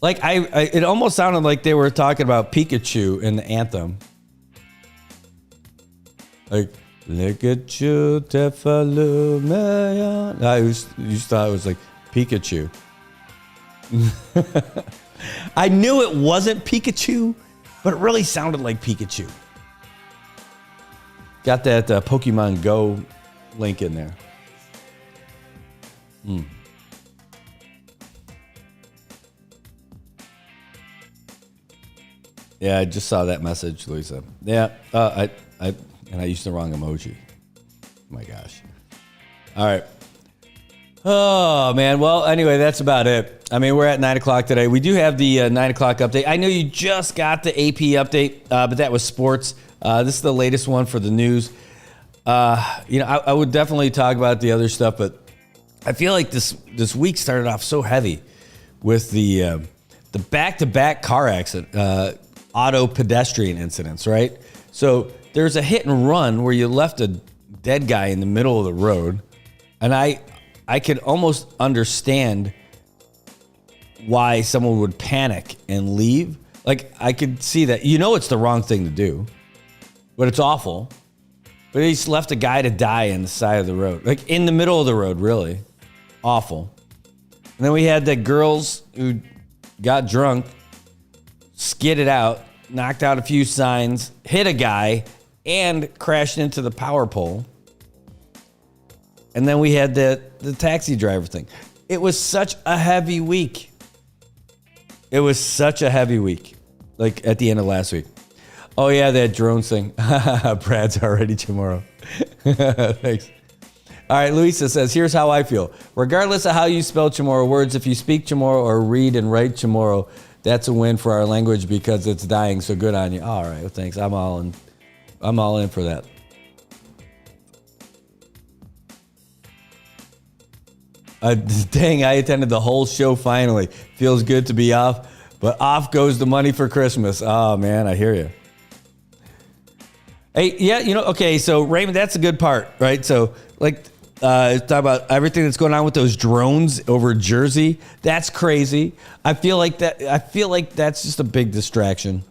Like it almost sounded like they were talking about Pikachu in the anthem. Like, look at you, Tefalumeya. I used thought it was like Pikachu. I knew it wasn't Pikachu, but it really sounded like Pikachu. Got that Pokemon Go link in there. Yeah, I just saw that message, Lisa. Yeah, I used the wrong emoji. My gosh. All right. Oh, man. Well, anyway, that's about it. I mean, we're at 9 o'clock today. We do have the 9 o'clock update. I know you just got the AP update, but that was sports. This is the latest one for the news. I would definitely talk about the other stuff, but I feel like this week started off so heavy with the back-to-back car accident, auto pedestrian incidents, right? So there's a hit and run where you left a dead guy in the middle of the road, and I could almost understand why someone would panic and leave. Like, I could see that. It's the wrong thing to do, but it's awful. But he just left a guy to die in the side of the road, like in the middle of the road, really. Awful. And then we had the girls who got drunk, skidded out, knocked out a few signs, hit a guy, and crashed into the power pole. And then we had the taxi driver thing. It was such a heavy week. Like at the end of last week. Oh, yeah, that drones thing. Brad's already tomorrow. Thanks. All right, Luisa says, here's how I feel. Regardless of how you spell Chamorro words, if you speak Chamorro or read and write Chamorro, that's a win for our language because it's dying, so good on you. All right, well, thanks. I'm all in for that. Dang, I attended the whole show finally. Feels good to be off, but off goes the money for Christmas. Oh, man, I hear you. Hey, yeah, okay, so Raymond, that's a good part, right? So, talk about everything that's going on with those drones over Jersey. That's crazy. I feel like that's just a big distraction.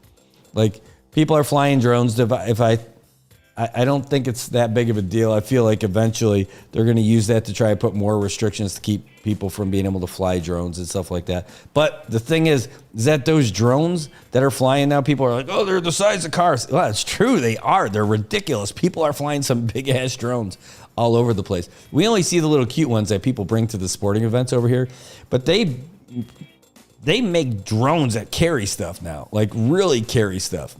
Like, people are flying drones. I don't think it's that big of a deal. I feel like eventually they're going to use that to try to put more restrictions to keep people from being able to fly drones and stuff like that. But the thing is that those drones that are flying now, people are like, oh, they're the size of cars. Well, it's true. They are. They're ridiculous. People are flying some big-ass drones all over the place. We only see the little cute ones that people bring to the sporting events over here. But they make drones that carry stuff now, like really carry stuff.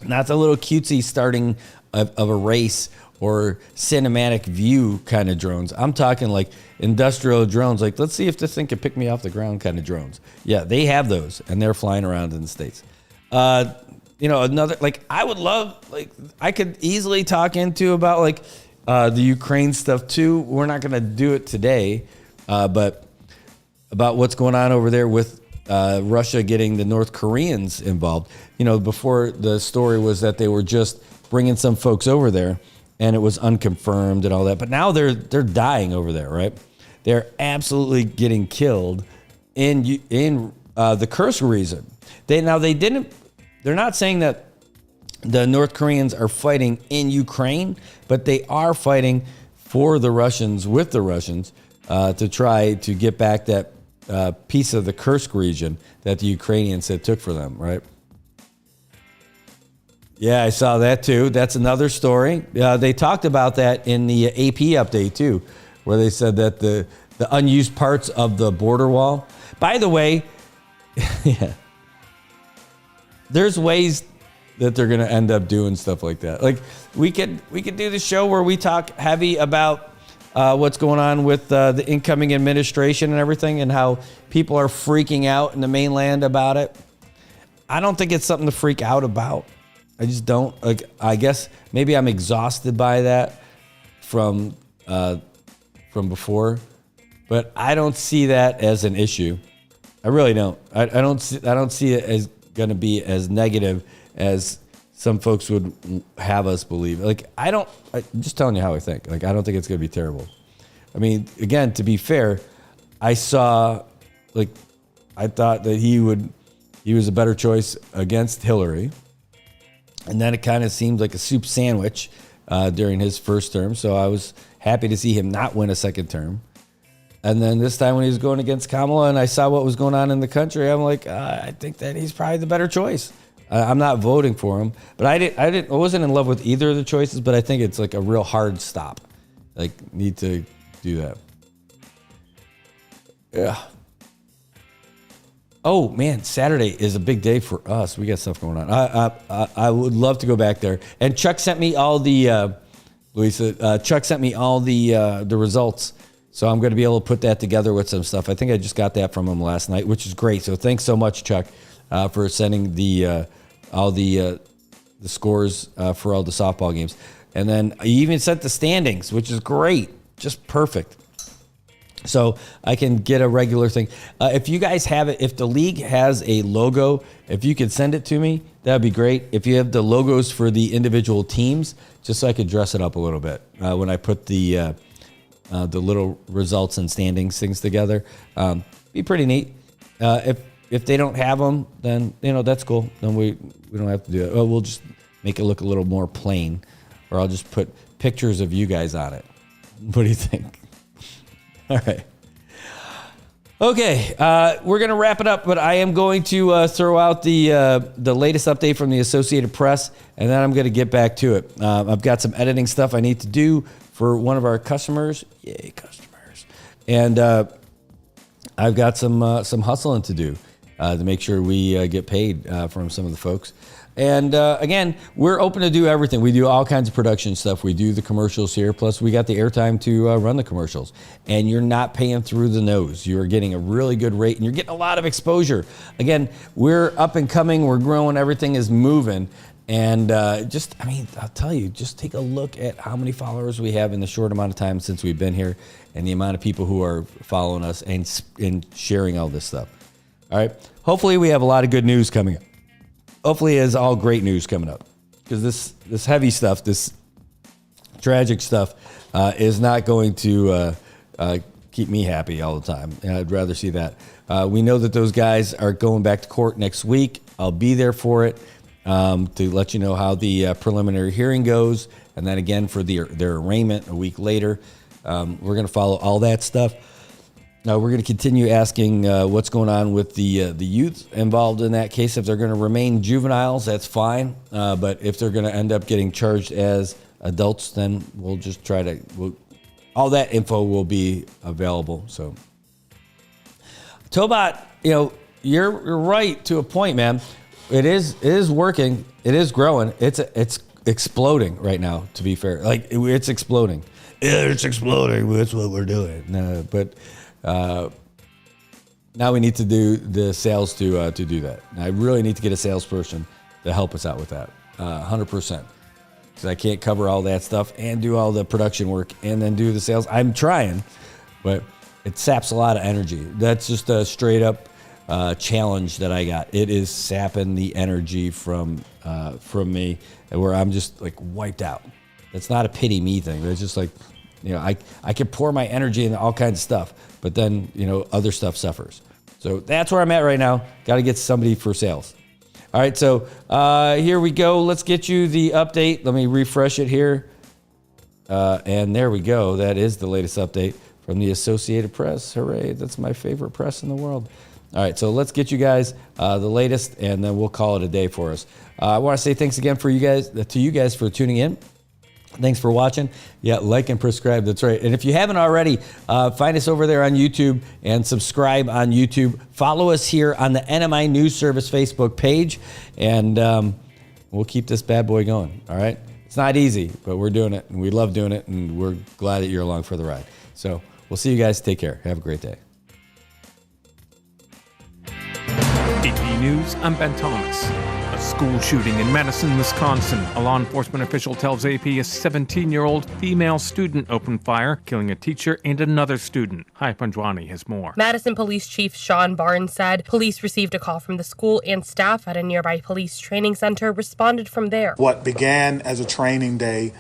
Not the little cutesy starting of a race or cinematic view kind of drones. I'm talking like industrial drones. Like, let's see if this thing can pick me off the ground kind of drones. Yeah, they have those, and they're flying around in the States. Another, I would love, I could easily talk into about, the Ukraine stuff too. We're not going to do it today, but about what's going on over there with Russia getting the North Koreans involved. Before the story was that they were just bringing some folks over there, and it was unconfirmed and all that. But now they're dying over there, right? They're absolutely getting killed in the Kursk region. They're not saying that the North Koreans are fighting in Ukraine, but they are fighting for the Russians with the Russians to try to get back that piece of the Kursk region that the Ukrainians had took for them, right? Yeah, I saw that too. That's another story. They talked about that in the AP update too, where they said that the unused parts of the border wall. By the way, yeah, there's ways that they're going to end up doing stuff like that. Like, we could do the show where we talk heavy about what's going on with the incoming administration and everything, and how people are freaking out in the mainland about it. I don't think it's something to freak out about. I just don't. I guess maybe I'm exhausted by that from before, but I don't see that as an issue. I really don't. I don't see it as going to be as negative as some folks would have us believe. I'm just telling you how I think. I don't think it's going to be terrible. I mean, again, to be fair, I saw I thought that he was a better choice against Hillary. And then it kind of seemed like a soup sandwich during his first term. So I was happy to see him not win a second term. And then this time when he was going against Kamala and I saw what was going on in the country, I'm like, I think that he's probably the better choice. I'm not voting for him, but I wasn't in love with either of the choices, but I think it's like a real hard stop. Like, need to do that. Yeah. Oh man, Saturday is a big day for us. We got stuff going on. I would love to go back there. And Chuck sent me all the Chuck sent me all the results. So I'm going to be able to put that together with some stuff. I think I just got that from him last night, which is great. So thanks so much, Chuck, for sending the all the scores for all the softball games. And then he even sent the standings, which is great, just perfect. So I can get a regular thing. If you guys have it, if the league has a logo, if you could send it to me, that'd be great. If you have the logos for the individual teams, just so I could dress it up a little bit when I put the little results and standings things together, be pretty neat. If they don't have them, then that's cool. Then we don't have to do it. We'll just make it look a little more plain, or I'll just put pictures of you guys on it. What do you think? All right. Okay, we're going to wrap it up, but I am going to throw out the latest update from the Associated Press, and then I'm going to get back to it. I've got some editing stuff I need to do for one of our customers. Yay, customers. And I've got some hustling to do to make sure we get paid from some of the folks. And again, we're open to do everything. We do all kinds of production stuff. We do the commercials here. Plus, we got the airtime to run the commercials. And you're not paying through the nose. You're getting a really good rate, and you're getting a lot of exposure. Again, we're up and coming. We're growing. Everything is moving. And I'll tell you, just take a look at how many followers we have in the short amount of time since we've been here, and the amount of people who are following us and sharing all this stuff. All right. Hopefully, we have a lot of good news coming up. Hopefully, it's all great news coming up, because this heavy stuff, this tragic stuff, is not going to keep me happy all the time. And I'd rather see that. We know that those guys are going back to court next week. I'll be there for it to let you know how the preliminary hearing goes, and then again for their arraignment a week later. We're going to follow all that stuff. We're going to continue asking what's going on with the youth involved in that case. If they're going to remain juveniles, that's fine. But if they're going to end up getting charged as adults, then we'll just try to. All that info will be available. So, Tobot, you're right to a point, man. It is working. It is growing. It's exploding right now. To be fair, it's exploding. Yeah, it's exploding. That's what we're doing. But. Now we need to do the sales to do that. And I really need to get a salesperson to help us out with that, 100%. Because I can't cover all that stuff and do all the production work and then do the sales. I'm trying, but it saps a lot of energy. That's just a straight up challenge that I got. It is sapping the energy from me, where I'm just like wiped out. It's not a pity me thing. It's just like, I can pour my energy into all kinds of stuff, but then, other stuff suffers. So that's where I'm at right now. Got to get somebody for sales. All right, so here we go. Let's get you the update. Let me refresh it here. And there we go. That is the latest update from the Associated Press. Hooray, that's my favorite press in the world. All right, so let's get you guys the latest, and then we'll call it a day for us. I want to say thanks again to you guys for tuning in. Thanks for watching. Yeah, like and subscribe. That's right. And if you haven't already, find us over there on YouTube and subscribe on YouTube. Follow us here on the NMI News Service Facebook page, and we'll keep this bad boy going. All right. It's not easy, but we're doing it, and we love doing it, and we're glad that you're along for the ride. So we'll see you guys. Take care. Have a great day. AP News, I'm Ben Thomas. A school shooting in Madison, Wisconsin. A law enforcement official tells AP a 17-year-old female student opened fire, killing a teacher and another student. Hi, Panjwani has more. Madison Police Chief Sean Barnes said police received a call from the school, and staff at a nearby police training center responded from there. What began as a training day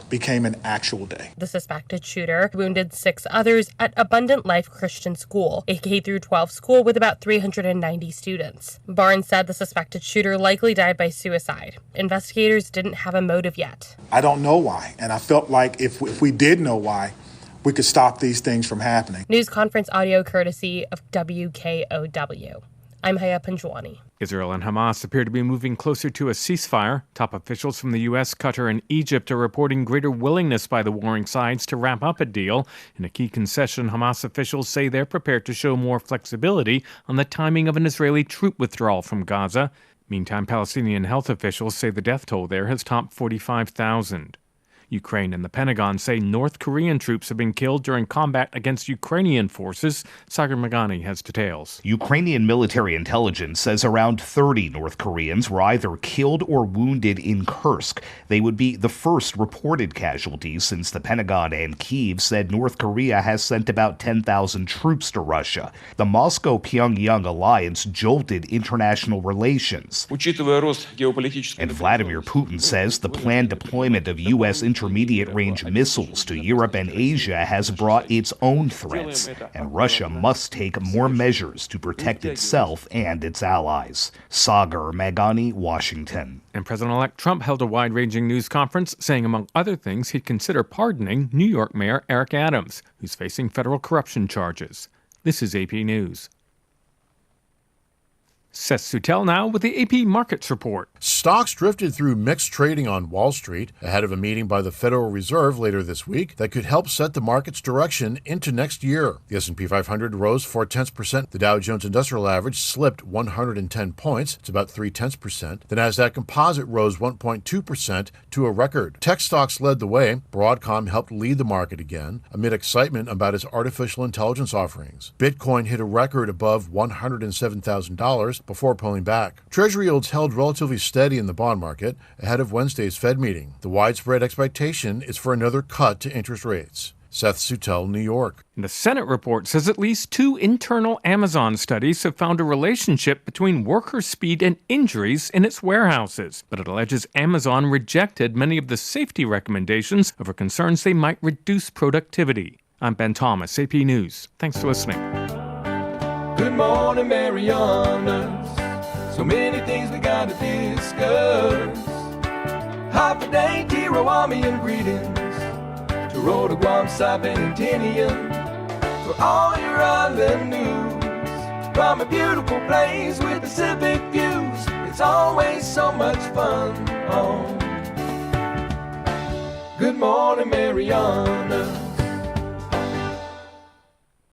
became an actual day. The suspected shooter wounded 6 others at Abundant Life Christian School, a K-12 school with about 390 students. Barnes said the suspected shooter likely died by suicide. Investigators didn't have a motive yet. I don't know why, and I felt like if we did know why, we could stop these things from happening. News conference audio courtesy of WKOW. I'm Haya Panjwani. Israel and Hamas appear to be moving closer to a ceasefire. Top officials from the U.S., Qatar, and Egypt are reporting greater willingness by the warring sides to wrap up a deal. In a key concession, Hamas officials say they're prepared to show more flexibility on the timing of an Israeli troop withdrawal from Gaza. Meantime, Palestinian health officials say the death toll there has topped 45,000. Ukraine and the Pentagon say North Korean troops have been killed during combat against Ukrainian forces. Sagar Magani has details. Ukrainian military intelligence says around 30 North Koreans were either killed or wounded in Kursk. They would be the first reported casualties since the Pentagon and Kyiv said North Korea has sent about 10,000 troops to Russia. The Moscow-Pyongyang alliance jolted international relations. And Vladimir Putin says the planned deployment of U.S. intermediate-range missiles to Europe and Asia has brought its own threats, and Russia must take more measures to protect itself and its allies. Sagar Magani, Washington. And President-elect Trump held a wide-ranging news conference saying, among other things, he'd consider pardoning New York Mayor Eric Adams, who's facing federal corruption charges. This is AP News. Seth Sutel now with the AP Markets Report. Stocks drifted through mixed trading on Wall Street ahead of a meeting by the Federal Reserve later this week that could help set the market's direction into next year. The S&P 500 rose 0.4%. The Dow Jones Industrial Average slipped 110 points. It's about 0.3%. The Nasdaq Composite rose 1.2% to a record. Tech stocks led the way. Broadcom helped lead the market again amid excitement about its artificial intelligence offerings. Bitcoin hit a record above $107,000 before pulling back. Treasury yields held relatively steady in the bond market ahead of Wednesday's Fed meeting. The widespread expectation is for another cut to interest rates. Seth Sutel, New York. The Senate report says at least 2 internal Amazon studies have found a relationship between worker speed and injuries in its warehouses. But it alleges Amazon rejected many of the safety recommendations over concerns they might reduce productivity. I'm Ben Thomas, AP News. Thanks for listening. Good morning, Marianas. So many things we gotta discuss. Happy day, Tirawami greetings. To Rhoda, Guam, Saipan, and Tinian. For all your island news. From a beautiful place with Pacific views. It's always so much fun. Oh. Good morning, Marianas.